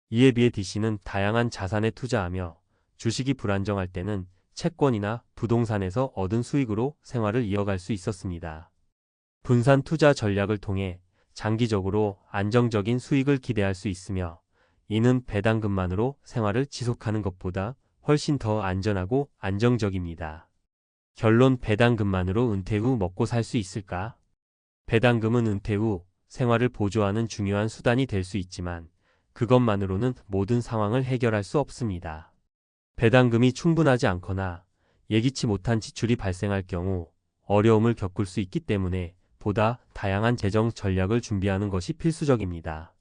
이에 비해 D씨는 다양한 자산에 투자하며 주식이 불안정할 때는 채권이나 부동산에서 얻은 수익으로 생활을 이어갈 수 있었습니다. 분산 투자 전략을 통해 장기적으로 안정적인 수익을 기대할 수 있으며 이는 배당금만으로 생활을 지속하는 것보다 훨씬 더 안전하고 안정적입니다. 결론 배당금만으로 은퇴 후 먹고 살 수 있을까? 배당금은 은퇴 후 생활을 보조하는 중요한 수단이 될 수 있지만 그것만으로는 모든 상황을 해결할 수 없습니다. 배당금이 충분하지 않거나 예기치 못한 지출이 발생할 경우 어려움을 겪을 수 있기 때문에 보다 다양한 재정 전략을 준비하는 것이 필수적입니다.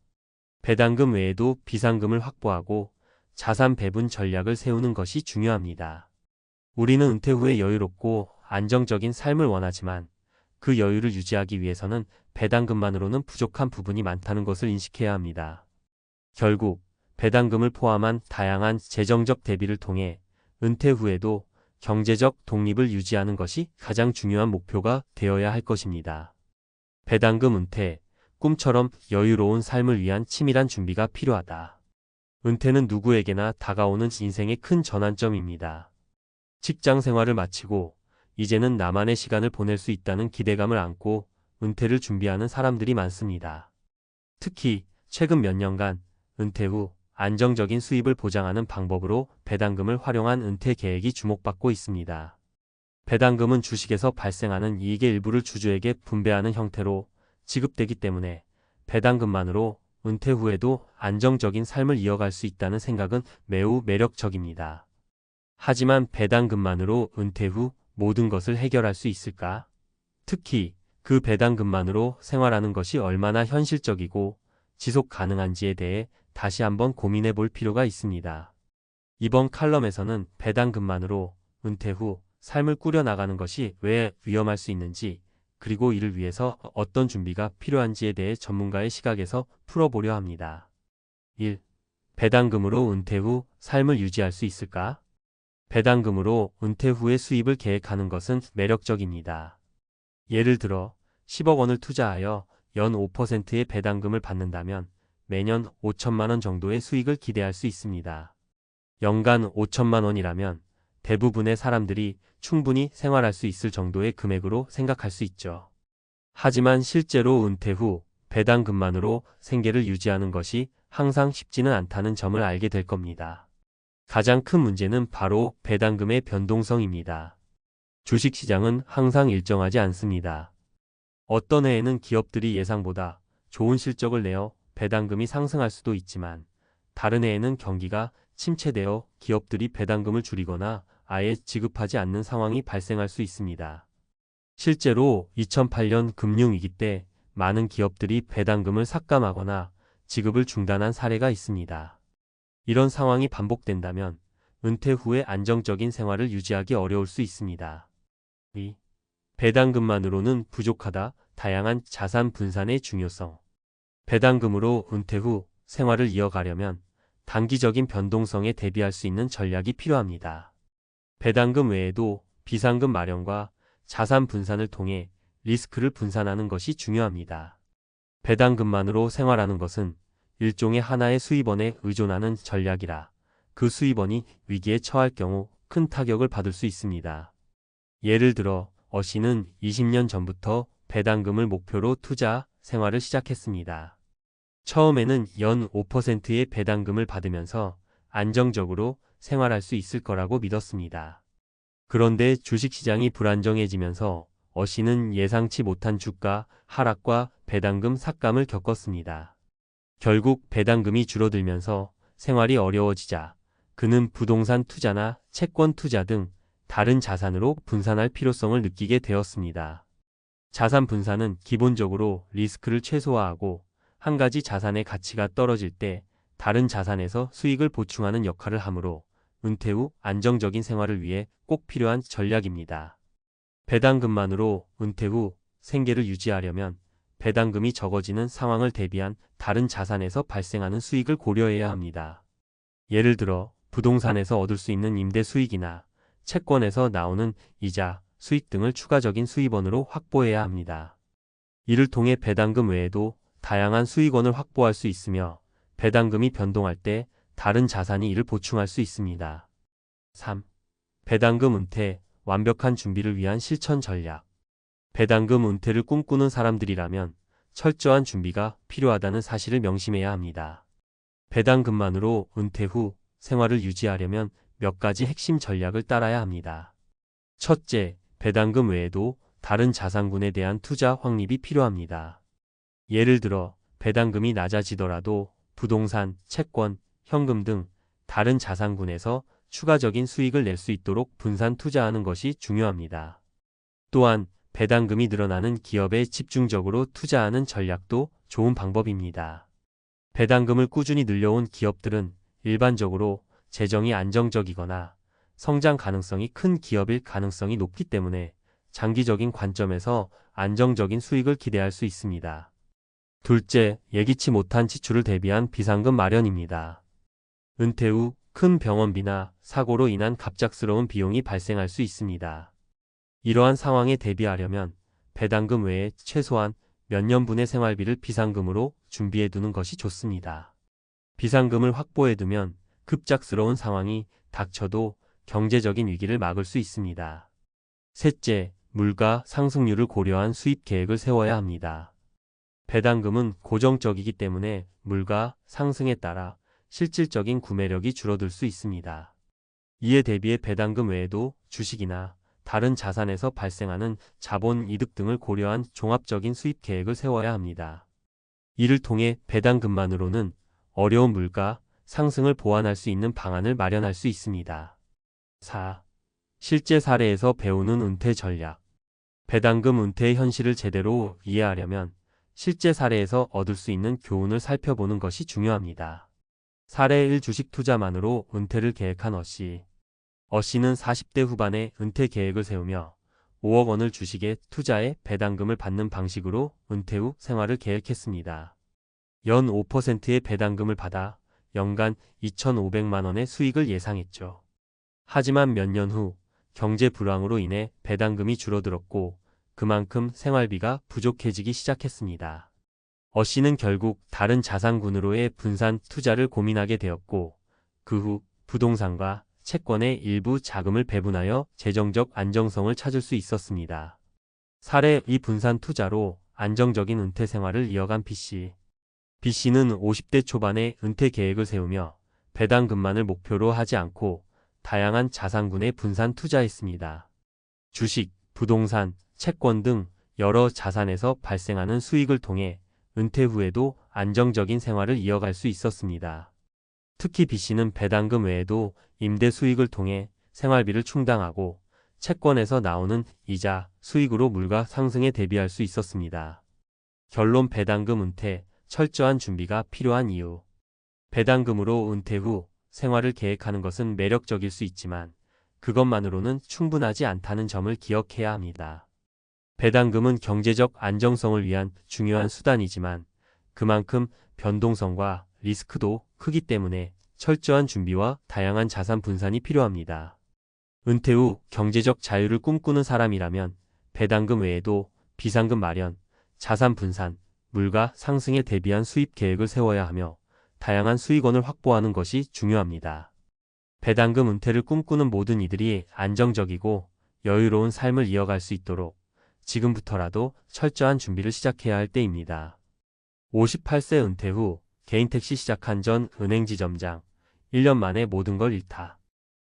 배당금 외에도 비상금을 확보하고 자산 배분 전략을 세우는 것이 중요합니다. 우리는 은퇴 후에 여유롭고 안정적인 삶을 원하지만 그 여유를 유지하기 위해서는 배당금만으로는 부족한 부분이 많다는 것을 인식해야 합니다. 결국 배당금을 포함한 다양한 재정적 대비를 통해 은퇴 후에도 경제적 독립을 유지하는 것이 가장 중요한 목표가 되어야 할 것입니다. 배당금 은퇴, 꿈처럼 여유로운 삶을 위한 치밀한 준비가 필요하다. 은퇴는 누구에게나 다가오는 인생의 큰 전환점입니다. 직장 생활을 마치고 이제는 나만의 시간을 보낼 수 있다는 기대감을 안고 은퇴를 준비하는 사람들이 많습니다. 특히 최근 몇 년간 은퇴 후 안정적인 수입을 보장하는 방법으로 배당금을 활용한 은퇴 계획이 주목받고 있습니다. 배당금은 주식에서 발생하는 이익의 일부를 주주에게 분배하는 형태로 지급되기 때문에 배당금만으로 은퇴 후에도 안정적인 삶을 이어갈 수 있다는 생각은 매우 매력적입니다. 하지만 배당금만으로 은퇴 후 모든 것을 해결할 수 있을까? 특히 그 배당금만으로 생활하는 것이 얼마나 현실적이고 지속 가능한지에 대해 다시 한번 고민해 볼 필요가 있습니다. 이번 칼럼에서는 배당금만으로 은퇴 후 삶을 꾸려나가는 것이 왜 위험할 수 있는지, 그리고 이를 위해서 어떤 준비가 필요한지에 대해 전문가의 시각에서 풀어보려 합니다. 1. 배당금으로 은퇴 후 삶을 유지할 수 있을까? 배당금으로 은퇴 후의 수입을 계획하는 것은 매력적입니다. 예를 들어 10억 원을 투자하여 연 5%의 배당금을 받는다면 매년 5천만 원 정도의 수익을 기대할 수 있습니다. 연간 5천만 원이라면 대부분의 사람들이 충분히 생활할 수 있을 정도의 금액으로 생각할 수 있죠. 하지만 실제로 은퇴 후 배당금만으로 생계를 유지하는 것이 항상 쉽지는 않다는 점을 알게 될 겁니다. 가장 큰 문제는 바로 배당금의 변동성입니다. 주식시장은 항상 일정하지 않습니다. 어떤 해에는 기업들이 예상보다 좋은 실적을 내어 배당금이 상승할 수도 있지만 다른 해에는 경기가 침체되어 기업들이 배당금을 줄이거나 아예 지급하지 않는 상황이 발생할 수 있습니다. 실제로 2008년 금융위기 때 많은 기업들이 배당금을 삭감하거나 지급을 중단한 사례가 있습니다. 이런 상황이 반복된다면 은퇴 후에 안정적인 생활을 유지하기 어려울 수 있습니다. 2. 배당금만으로는 부족하다. 다양한 자산 분산의 중요성. 배당금으로 은퇴 후 생활을 이어가려면 단기적인 변동성에 대비할 수 있는 전략이 필요합니다. 배당금 외에도 비상금 마련과 자산 분산을 통해 리스크를 분산하는 것이 중요합니다. 배당금만으로 생활하는 것은 일종의 하나의 수입원에 의존하는 전략이라 그 수입원이 위기에 처할 경우 큰 타격을 받을 수 있습니다. 예를 들어 어씨는 20년 전부터 배당금을 목표로 투자 생활을 시작했습니다. 처음에는 연 5%의 배당금을 받으면서 안정적으로 생활할 수 있을 거라고 믿었습니다. 그런데 주식시장이 불안정해지면서 어씨는 예상치 못한 주가 하락과 배당금 삭감을 겪었습니다. 결국 배당금이 줄어들면서 생활이 어려워지자 그는 부동산 투자나 채권 투자 등 다른 자산으로 분산할 필요성을 느끼게 되었습니다. 자산 분산은 기본적으로 리스크를 최소화하고 한 가지 자산의 가치가 떨어질 때 다른 자산에서 수익을 보충하는 역할을 하므로 은퇴 후 안정적인 생활을 위해 꼭 필요한 전략입니다. 배당금만으로 은퇴 후 생계를 유지하려면 배당금이 적어지는 상황을 대비한 다른 자산에서 발생하는 수익을 고려해야 합니다. 예를 들어 부동산에서 얻을 수 있는 임대 수익이나 채권에서 나오는 이자, 수익 등을 추가적인 수입원으로 확보해야 합니다. 이를 통해 배당금 외에도 다양한 수익원을 확보할 수 있으며 배당금이 변동할 때 다른 자산이 이를 보충할 수 있습니다. 3. 배당금 은퇴, 완벽한 준비를 위한 실천 전략. 배당금 은퇴를 꿈꾸는 사람들이라면 철저한 준비가 필요하다는 사실을 명심해야 합니다. 배당금만으로 은퇴 후 생활을 유지하려면 몇 가지 핵심 전략을 따라야 합니다. 첫째, 배당금 외에도 다른 자산군에 대한 투자 확립이 필요합니다. 예를 들어 배당금이 낮아지더라도 부동산, 채권, 현금 등 다른 자산군에서 추가적인 수익을 낼 수 있도록 분산 투자하는 것이 중요합니다. 또한 배당금이 늘어나는 기업에 집중적으로 투자하는 전략도 좋은 방법입니다. 배당금을 꾸준히 늘려온 기업들은 일반적으로 재정이 안정적이거나 성장 가능성이 큰 기업일 가능성이 높기 때문에 장기적인 관점에서 안정적인 수익을 기대할 수 있습니다. 둘째, 예기치 못한 지출을 대비한 비상금 마련입니다. 은퇴 후 큰 병원비나 사고로 인한 갑작스러운 비용이 발생할 수 있습니다. 이러한 상황에 대비하려면 배당금 외에 최소한 몇 년분의 생활비를 비상금으로 준비해 두는 것이 좋습니다. 비상금을 확보해 두면 급작스러운 상황이 닥쳐도 경제적인 위기를 막을 수 있습니다. 셋째, 물가 상승률을 고려한 수입 계획을 세워야 합니다. 배당금은 고정적이기 때문에 물가 상승에 따라 실질적인 구매력이 줄어들 수 있습니다. 이에 대비해 배당금 외에도 주식이나 다른 자산에서 발생하는 자본 이득 등을 고려한 종합적인 수입 계획을 세워야 합니다. 이를 통해 배당금만으로는 어려운 물가 상승을 보완할 수 있는 방안을 마련할 수 있습니다. 4. 실제 사례에서 배우는 은퇴 전략. 배당금 은퇴의 현실을 제대로 이해하려면 실제 사례에서 얻을 수 있는 교훈을 살펴보는 것이 중요합니다. 사례 1 주식 투자만으로 은퇴를 계획한 어씨는 40대 후반에 은퇴 계획을 세우며 5억 원을 주식에 투자해 배당금을 받는 방식으로 은퇴 후 생활을 계획했습니다. 연 5%의 배당금을 받아 연간 2,500만 원의 수익을 예상했죠. 하지만 몇 년 후 경제 불황으로 인해 배당금이 줄어들었고 그만큼 생활비가 부족해지기 시작했습니다. 어씨는 결국 다른 자산군으로의 분산 투자를 고민하게 되었고 그 후 부동산과 채권의 일부 자금을 배분하여 재정적 안정성을 찾을 수 있었습니다. 사례 2 분산 투자로 안정적인 은퇴 생활을 이어간 B씨. B씨는 50대 초반에 은퇴 계획을 세우며 배당금만을 목표로 하지 않고 다양한 자산군에 분산 투자했습니다. 주식, 부동산, 채권 등 여러 자산에서 발생하는 수익을 통해 은퇴 후에도 안정적인 생활을 이어갈 수 있었습니다. 특히 B씨는 배당금 외에도 임대 수익을 통해 생활비를 충당하고 채권에서 나오는 이자, 수익으로 물가 상승에 대비할 수 있었습니다. 결론 배당금 은퇴, 철저한 준비가 필요한 이유. 배당금으로 은퇴 후 생활을 계획하는 것은 매력적일 수 있지만 그것만으로는 충분하지 않다는 점을 기억해야 합니다. 배당금은 경제적 안정성을 위한 중요한 수단이지만 그만큼 변동성과 리스크도 크기 때문에 철저한 준비와 다양한 자산 분산이 필요합니다. 은퇴 후 경제적 자유를 꿈꾸는 사람이라면 배당금 외에도 비상금 마련, 자산 분산, 물가 상승에 대비한 수입 계획을 세워야 하며 다양한 수익원을 확보하는 것이 중요합니다. 배당금 은퇴를 꿈꾸는 모든 이들이 안정적이고 여유로운 삶을 이어갈 수 있도록 지금부터라도 철저한 준비를 시작해야 할 때입니다. 58세 은퇴 후 개인 택시 시작한 전 은행지점장 1년 만에 모든 걸 잃다.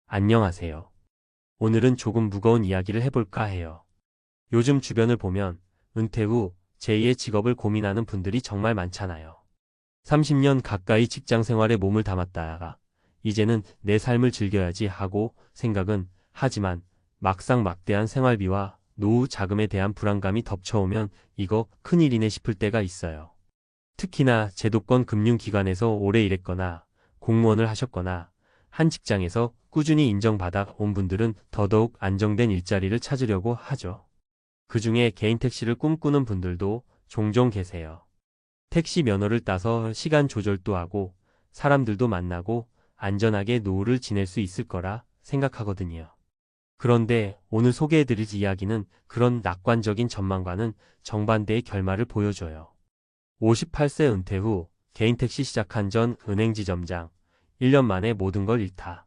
안녕하세요. 오늘은 조금 무거운 이야기를 해볼까 해요. 요즘 주변을 보면 은퇴 후 제2의 직업을 고민하는 분들이 정말 많잖아요. 30년 가까이 직장 생활에 몸을 담았다가 이제는 내 삶을 즐겨야지 하고 생각은 하지만 막상 막대한 생활비와 노후 자금에 대한 불안감이 덮쳐오면 이거 큰일이네 싶을 때가 있어요. 특히나 제도권 금융기관에서 오래 일했거나 공무원을 하셨거나 한 직장에서 꾸준히 인정받아 온 분들은 더더욱 안정된 일자리를 찾으려고 하죠. 그중에 개인 택시를 꿈꾸는 분들도 종종 계세요. 택시 면허를 따서 시간 조절도 하고 사람들도 만나고 안전하게 노후를 지낼 수 있을 거라 생각하거든요. 그런데 오늘 소개해드릴 이야기는 그런 낙관적인 전망과는 정반대의 결말을 보여줘요. 58세 은퇴 후 개인 택시 시작한 전 은행 지점장, 1년 만에 모든 걸 잃다.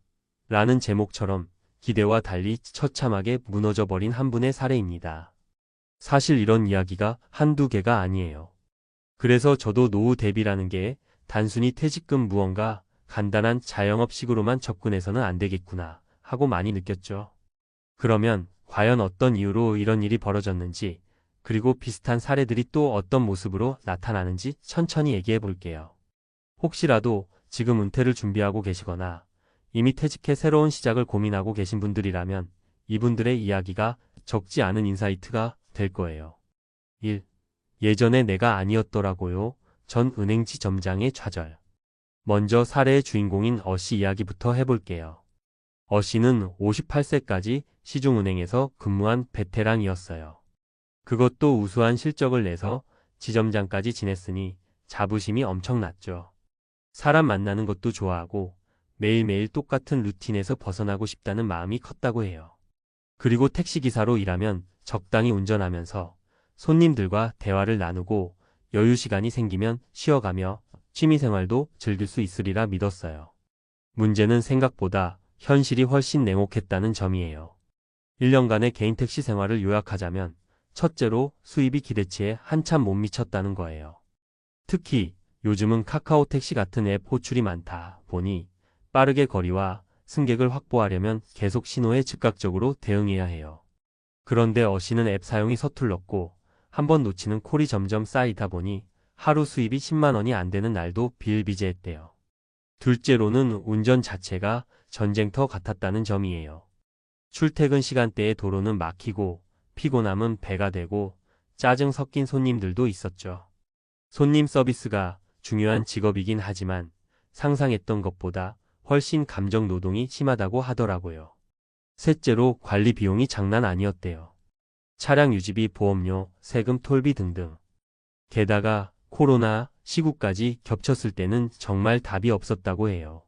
라는 제목처럼 기대와 달리 처참하게 무너져버린 한 분의 사례입니다. 사실 이런 이야기가 한두 개가 아니에요. 그래서 저도 노후 대비라는 게 단순히 퇴직금 무언가 간단한 자영업식으로만 접근해서는 안 되겠구나 하고 많이 느꼈죠. 그러면 과연 어떤 이유로 이런 일이 벌어졌는지, 그리고 비슷한 사례들이 또 어떤 모습으로 나타나는지 천천히 얘기해 볼게요. 혹시라도 지금 은퇴를 준비하고 계시거나 이미 퇴직해 새로운 시작을 고민하고 계신 분들이라면 이분들의 이야기가 적지 않은 인사이트가 될 거예요. 1. 예전에 내가 아니었더라고요. 전 은행지 점장의 좌절. 먼저 사례의 주인공인 어씨 이야기부터 해볼게요. 어씨는 58세까지 시중은행에서 근무한 베테랑이었어요. 그것도 우수한 실적을 내서 지점장까지 지냈으니 자부심이 엄청났죠. 사람 만나는 것도 좋아하고 매일매일 똑같은 루틴에서 벗어나고 싶다는 마음이 컸다고 해요. 그리고 택시기사로 일하면 적당히 운전하면서 손님들과 대화를 나누고 여유 시간이 생기면 쉬어가며 취미생활도 즐길 수 있으리라 믿었어요. 문제는 생각보다 현실이 훨씬 냉혹했다는 점이에요. 1년간의 개인 택시 생활을 요약하자면 첫째로 수입이 기대치에 한참 못 미쳤다는 거예요. 특히 요즘은 카카오 택시 같은 앱 호출이 많다 보니 빠르게 거리와 승객을 확보하려면 계속 신호에 즉각적으로 대응해야 해요. 그런데 어씨는 앱 사용이 서툴렀고 한번 놓치는 콜이 점점 쌓이다 보니 하루 수입이 10만 원이 안 되는 날도 비일비재했대요. 둘째로는 운전 자체가 전쟁터 같았다는 점이에요. 출퇴근 시간대에 도로는 막히고 피곤함은 배가 되고 짜증 섞인 손님들도 있었죠. 손님 서비스가 중요한 직업이긴 하지만 상상했던 것보다 훨씬 감정 노동이 심하다고 하더라고요. 셋째로 관리 비용이 장난 아니었대요. 차량 유지비, 보험료, 세금, 톨비 등등. 게다가 코로나 시국까지 겹쳤을 때는 정말 답이 없었다고 해요.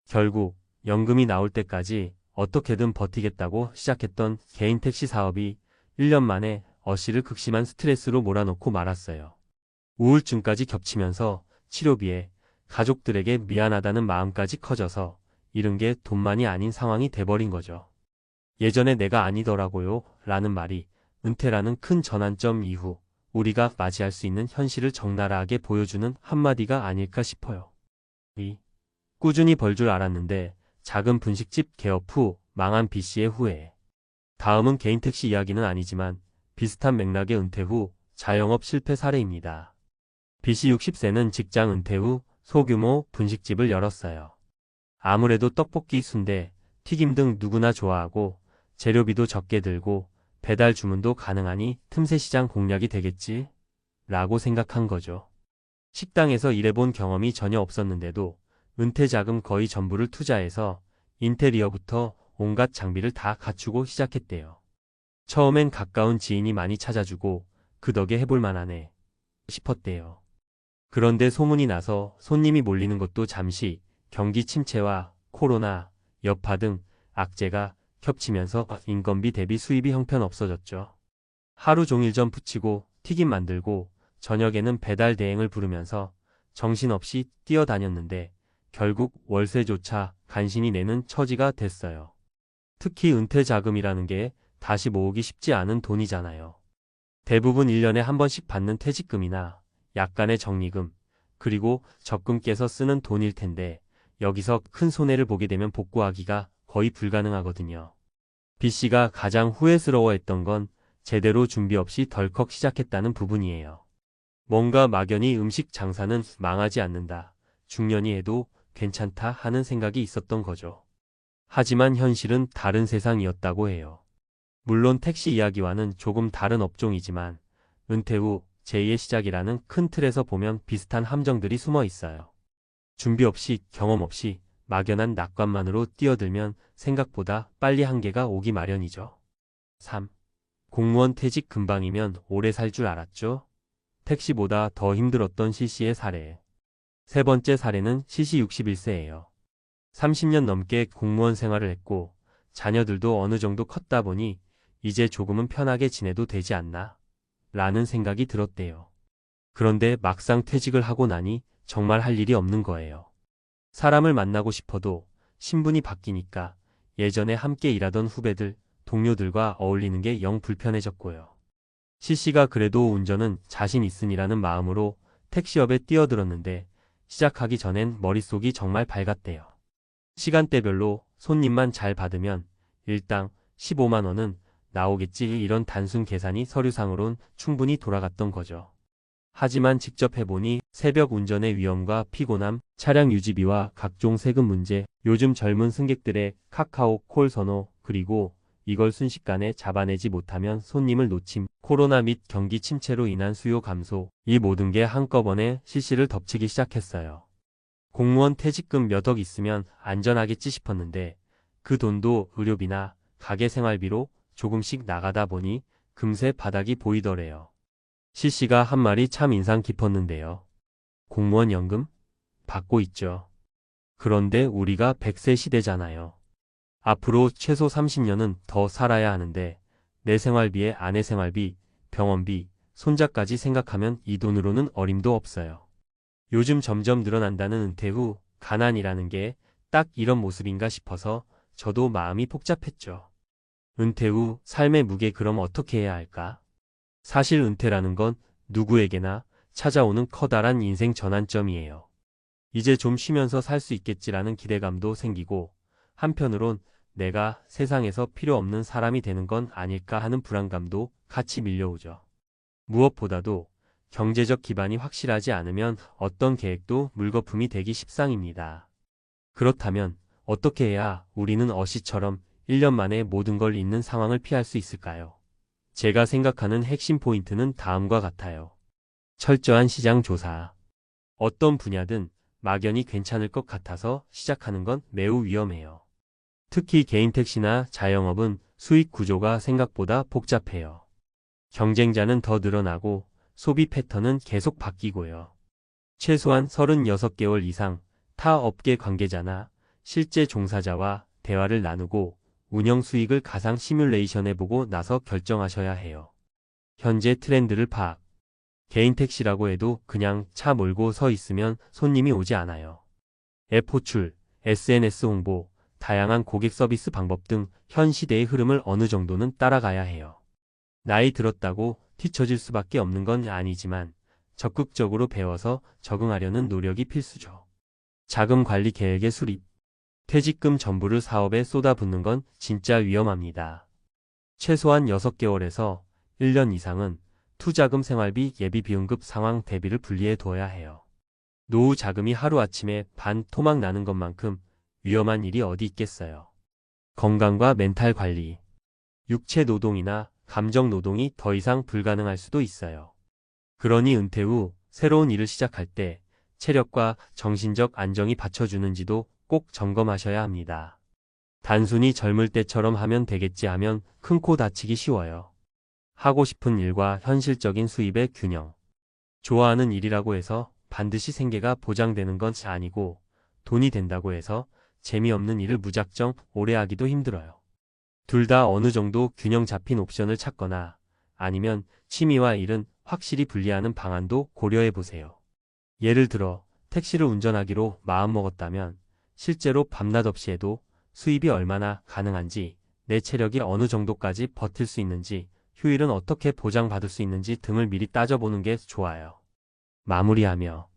결국 연금이 나올 때까지 어떻게든 버티겠다고 시작했던 개인 택시 사업이 1년 만에 어씨를 극심한 스트레스로 몰아넣고 말았어요. 우울증까지 겹치면서 치료비에 가족들에게 미안하다는 마음까지 커져서 잃은 게 돈만이 아닌 상황이 돼버린 거죠. 예전에 내가 아니더라고요 라는 말이 은퇴라는 큰 전환점 이후 우리가 맞이할 수 있는 현실을 적나라하게 보여주는 한마디가 아닐까 싶어요. 2. 꾸준히 벌 줄 알았는데 작은 분식집 개업 후 망한 B씨의 후회. 다음은 개인 택시 이야기는 아니지만 비슷한 맥락의 은퇴 후 자영업 실패 사례입니다. B씨 60세는 직장 은퇴 후 소규모 분식집을 열었어요. 아무래도 떡볶이, 순대, 튀김 등 누구나 좋아하고 재료비도 적게 들고 배달 주문도 가능하니 틈새 시장 공략이 되겠지? 라고 생각한 거죠. 식당에서 일해본 경험이 전혀 없었는데도 은퇴 자금 거의 전부를 투자해서 인테리어부터 온갖 장비를 다 갖추고 시작했대요. 처음엔 가까운 지인이 많이 찾아주고 그 덕에 해볼 만하네 싶었대요. 그런데 소문이 나서 손님이 몰리는 것도 잠시 경기 침체와 코로나, 여파 등 악재가 겹치면서 인건비 대비 수입이 형편없어졌죠. 하루 종일 전 부치고 튀김 만들고 저녁에는 배달 대행을 부르면서 정신없이 뛰어다녔는데 결국 월세조차 간신히 내는 처지가 됐어요. 특히 은퇴 자금이라는 게 다시 모으기 쉽지 않은 돈이잖아요. 대부분 1년에 한 번씩 받는 퇴직금이나 약간의 적립금, 그리고 적금 깨서 쓰는 돈일 텐데 여기서 큰 손해를 보게 되면 복구하기가 거의 불가능하거든요. B씨가 가장 후회스러워했던 건 제대로 준비 없이 덜컥 시작했다는 부분이에요. 뭔가 막연히 음식 장사는 망하지 않는다, 중년이 해도 괜찮다 하는 생각이 있었던 거죠. 하지만 현실은 다른 세상이었다고 해요. 물론 택시 이야기와는 조금 다른 업종이지만 은퇴 후 제2의 시작이라는 큰 틀에서 보면 비슷한 함정들이 숨어 있어요. 준비 없이 경험 없이 막연한 낙관만으로 뛰어들면 생각보다 빨리 한계가 오기 마련이죠. 3. 공무원 퇴직 금방이면 오래 살 줄 알았죠? 택시보다 더 힘들었던 CC의 사례. 세 번째 사례는 CC 61세예요. 30년 넘게 공무원 생활을 했고 자녀들도 어느 정도 컸다 보니 이제 조금은 편하게 지내도 되지 않나? 라는 생각이 들었대요. 그런데 막상 퇴직을 하고 나니 정말 할 일이 없는 거예요. 사람을 만나고 싶어도 신분이 바뀌니까 예전에 함께 일하던 후배들, 동료들과 어울리는 게 영 불편해졌고요. CC가 그래도 운전은 자신 있으니라는 마음으로 택시업에 뛰어들었는데 시작하기 전엔 머릿속이 정말 밝았대요. 시간대별로 손님만 잘 받으면 일당 15만 원은 나오겠지 이런 단순 계산이 서류상으론 충분히 돌아갔던 거죠. 하지만 직접 해보니 새벽 운전의 위험과 피곤함, 차량 유지비와 각종 세금 문제, 요즘 젊은 승객들의 카카오 콜 선호, 그리고 이걸 순식간에 잡아내지 못하면 손님을 놓침, 코로나 및 경기 침체로 인한 수요 감소, 이 모든 게 한꺼번에 CC를 덮치기 시작했어요. 공무원 퇴직금 몇 억 있으면 안전하겠지 싶었는데 그 돈도 의료비나 가게 생활비로 조금씩 나가다 보니 금세 바닥이 보이더래요. CC가 한 말이 참 인상 깊었는데요. 공무원 연금? 받고 있죠. 그런데 우리가 100세 시대잖아요. 앞으로 최소 30년은 더 살아야 하는데 내 생활비에 아내 생활비, 병원비, 손자까지 생각하면 이 돈으로는 어림도 없어요. 요즘 점점 늘어난다는 은퇴 후 가난이라는 게 딱 이런 모습인가 싶어서 저도 마음이 복잡했죠. 은퇴 후 삶의 무게 그럼 어떻게 해야 할까? 사실 은퇴라는 건 누구에게나 찾아오는 커다란 인생 전환점이에요. 이제 좀 쉬면서 살 수 있겠지라는 기대감도 생기고 한편으론 내가 세상에서 필요 없는 사람이 되는 건 아닐까 하는 불안감도 같이 밀려오죠. 무엇보다도 경제적 기반이 확실하지 않으면 어떤 계획도 물거품이 되기 십상입니다. 그렇다면 어떻게 해야 우리는 어시처럼 1년 만에 모든 걸 잃는 상황을 피할 수 있을까요? 제가 생각하는 핵심 포인트는 다음과 같아요. 철저한 시장 조사. 어떤 분야든 막연히 괜찮을 것 같아서 시작하는 건 매우 위험해요. 특히 개인 택시나 자영업은 수익 구조가 생각보다 복잡해요. 경쟁자는 더 늘어나고 소비 패턴은 계속 바뀌고요. 최소한 36개월 이상 타 업계 관계자나 실제 종사자와 대화를 나누고 운영 수익을 가상 시뮬레이션해보고 나서 결정하셔야 해요. 현재 트렌드를 파악. 개인 택시라고 해도 그냥 차 몰고 서 있으면 손님이 오지 않아요. 앱 호출, SNS 홍보, 다양한 고객 서비스 방법 등 현 시대의 흐름을 어느 정도는 따라가야 해요. 나이 들었다고 뒤처질 수밖에 없는 건 아니지만 적극적으로 배워서 적응하려는 노력이 필수죠. 자금 관리 계획의 수립. 퇴직금 전부를 사업에 쏟아붓는 건 진짜 위험합니다. 최소한 6개월에서 1년 이상은 투자금 생활비 예비 비응급 상황 대비를 분리해 두어야 해요. 노후 자금이 하루아침에 반 토막 나는 것만큼 위험한 일이 어디 있겠어요. 건강과 멘탈 관리. 육체 노동이나 감정 노동이 더 이상 불가능할 수도 있어요. 그러니 은퇴 후 새로운 일을 시작할 때 체력과 정신적 안정이 받쳐주는지도 꼭 점검하셔야 합니다. 단순히 젊을 때처럼 하면 되겠지 하면 큰 코 다치기 쉬워요. 하고 싶은 일과 현실적인 수입의 균형. 좋아하는 일이라고 해서 반드시 생계가 보장되는 건 아니고 돈이 된다고 해서 재미없는 일을 무작정 오래 하기도 힘들어요. 둘 다 어느 정도 균형 잡힌 옵션을 찾거나 아니면 취미와 일은 확실히 분리하는 방안도 고려해 보세요. 예를 들어 택시를 운전하기로 마음먹었다면 실제로 밤낮 없이 해도 수입이 얼마나 가능한지, 내 체력이 어느 정도까지 버틸 수 있는지, 휴일은 어떻게 보장받을 수 있는지 등을 미리 따져보는 게 좋아요. 마무리하며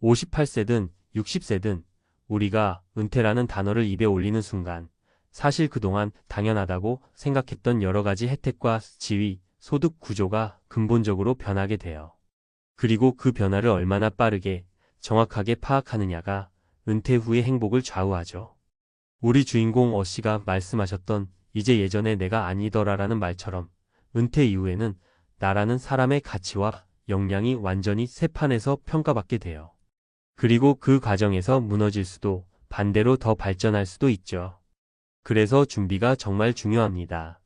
58세든 60세든 우리가 은퇴라는 단어를 입에 올리는 순간 사실 그동안 당연하다고 생각했던 여러 가지 혜택과 지위, 소득 구조가 근본적으로 변하게 돼요. 그리고 그 변화를 얼마나 빠르게 정확하게 파악하느냐가 은퇴 후의 행복을 좌우하죠. 우리 주인공 어씨가 말씀하셨던 이제 예전에 내가 아니더라라는 말처럼 은퇴 이후에는 나라는 사람의 가치와 역량이 완전히 새 판에서 평가받게 돼요. 그리고 그 과정에서 무너질 수도 반대로 더 발전할 수도 있죠. 그래서 준비가 정말 중요합니다.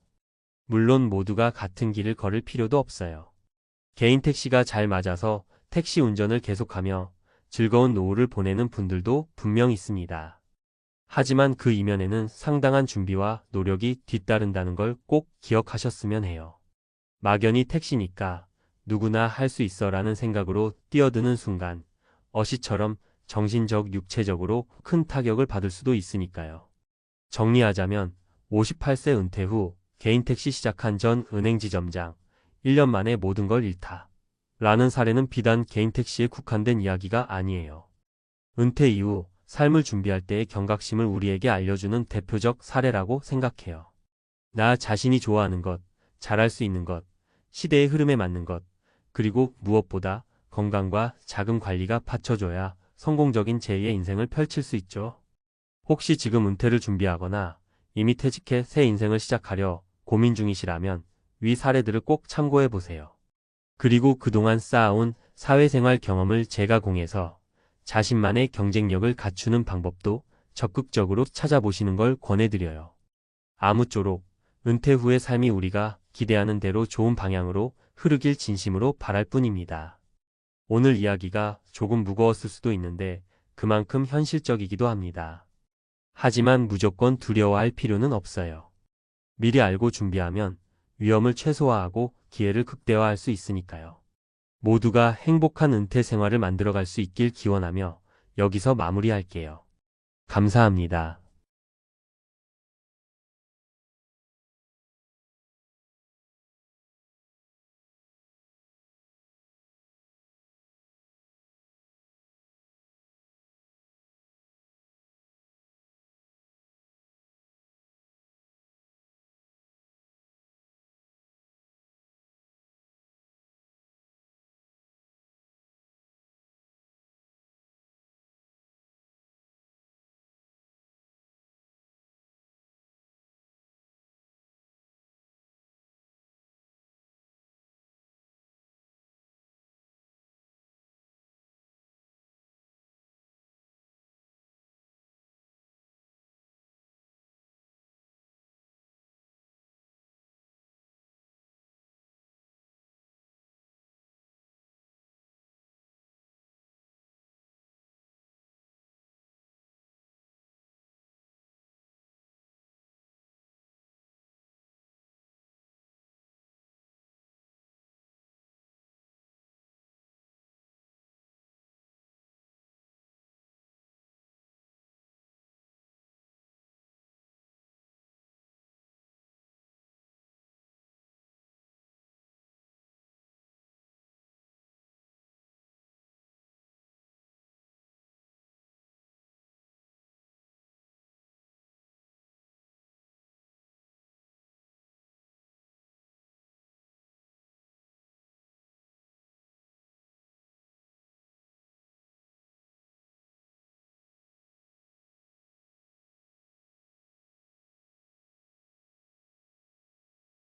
물론 모두가 같은 길을 걸을 필요도 없어요. 개인 택시가 잘 맞아서 택시 운전을 계속하며 즐거운 노후를 보내는 분들도 분명 있습니다. 하지만 그 이면에는 상당한 준비와 노력이 뒤따른다는 걸 꼭 기억하셨으면 해요. 막연히 택시니까 누구나 할 수 있어라는 생각으로 뛰어드는 순간 어시처럼 정신적, 육체적으로 큰 타격을 받을 수도 있으니까요. 정리하자면 58세 은퇴 후 개인 택시 시작한 전 은행 지점장 1년 만에 모든 걸 잃다. 라는 사례는 비단 개인 택시에 국한된 이야기가 아니에요. 은퇴 이후 삶을 준비할 때의 경각심을 우리에게 알려주는 대표적 사례라고 생각해요. 나 자신이 좋아하는 것, 잘할 수 있는 것, 시대의 흐름에 맞는 것, 그리고 무엇보다 건강과 자금 관리가 받쳐줘야 성공적인 제2의 인생을 펼칠 수 있죠. 혹시 지금 은퇴를 준비하거나 이미 퇴직해 새 인생을 시작하려 고민 중이시라면 위 사례들을 꼭 참고해 보세요. 그리고 그동안 쌓아온 사회생활 경험을 제가공해서 자신만의 경쟁력을 갖추는 방법도 적극적으로 찾아보시는 걸 권해드려요. 아무쪼록 은퇴 후의 삶이 우리가 기대하는 대로 좋은 방향으로 흐르길 진심으로 바랄 뿐입니다. 오늘 이야기가 조금 무거웠을 수도 있는데 그만큼 현실적이기도 합니다. 하지만 무조건 두려워할 필요는 없어요. 미리 알고 준비하면 위험을 최소화하고 기회를 극대화할 수 있으니까요. 모두가 행복한 은퇴 생활을 만들어갈 수 있길 기원하며 여기서 마무리할게요. 감사합니다.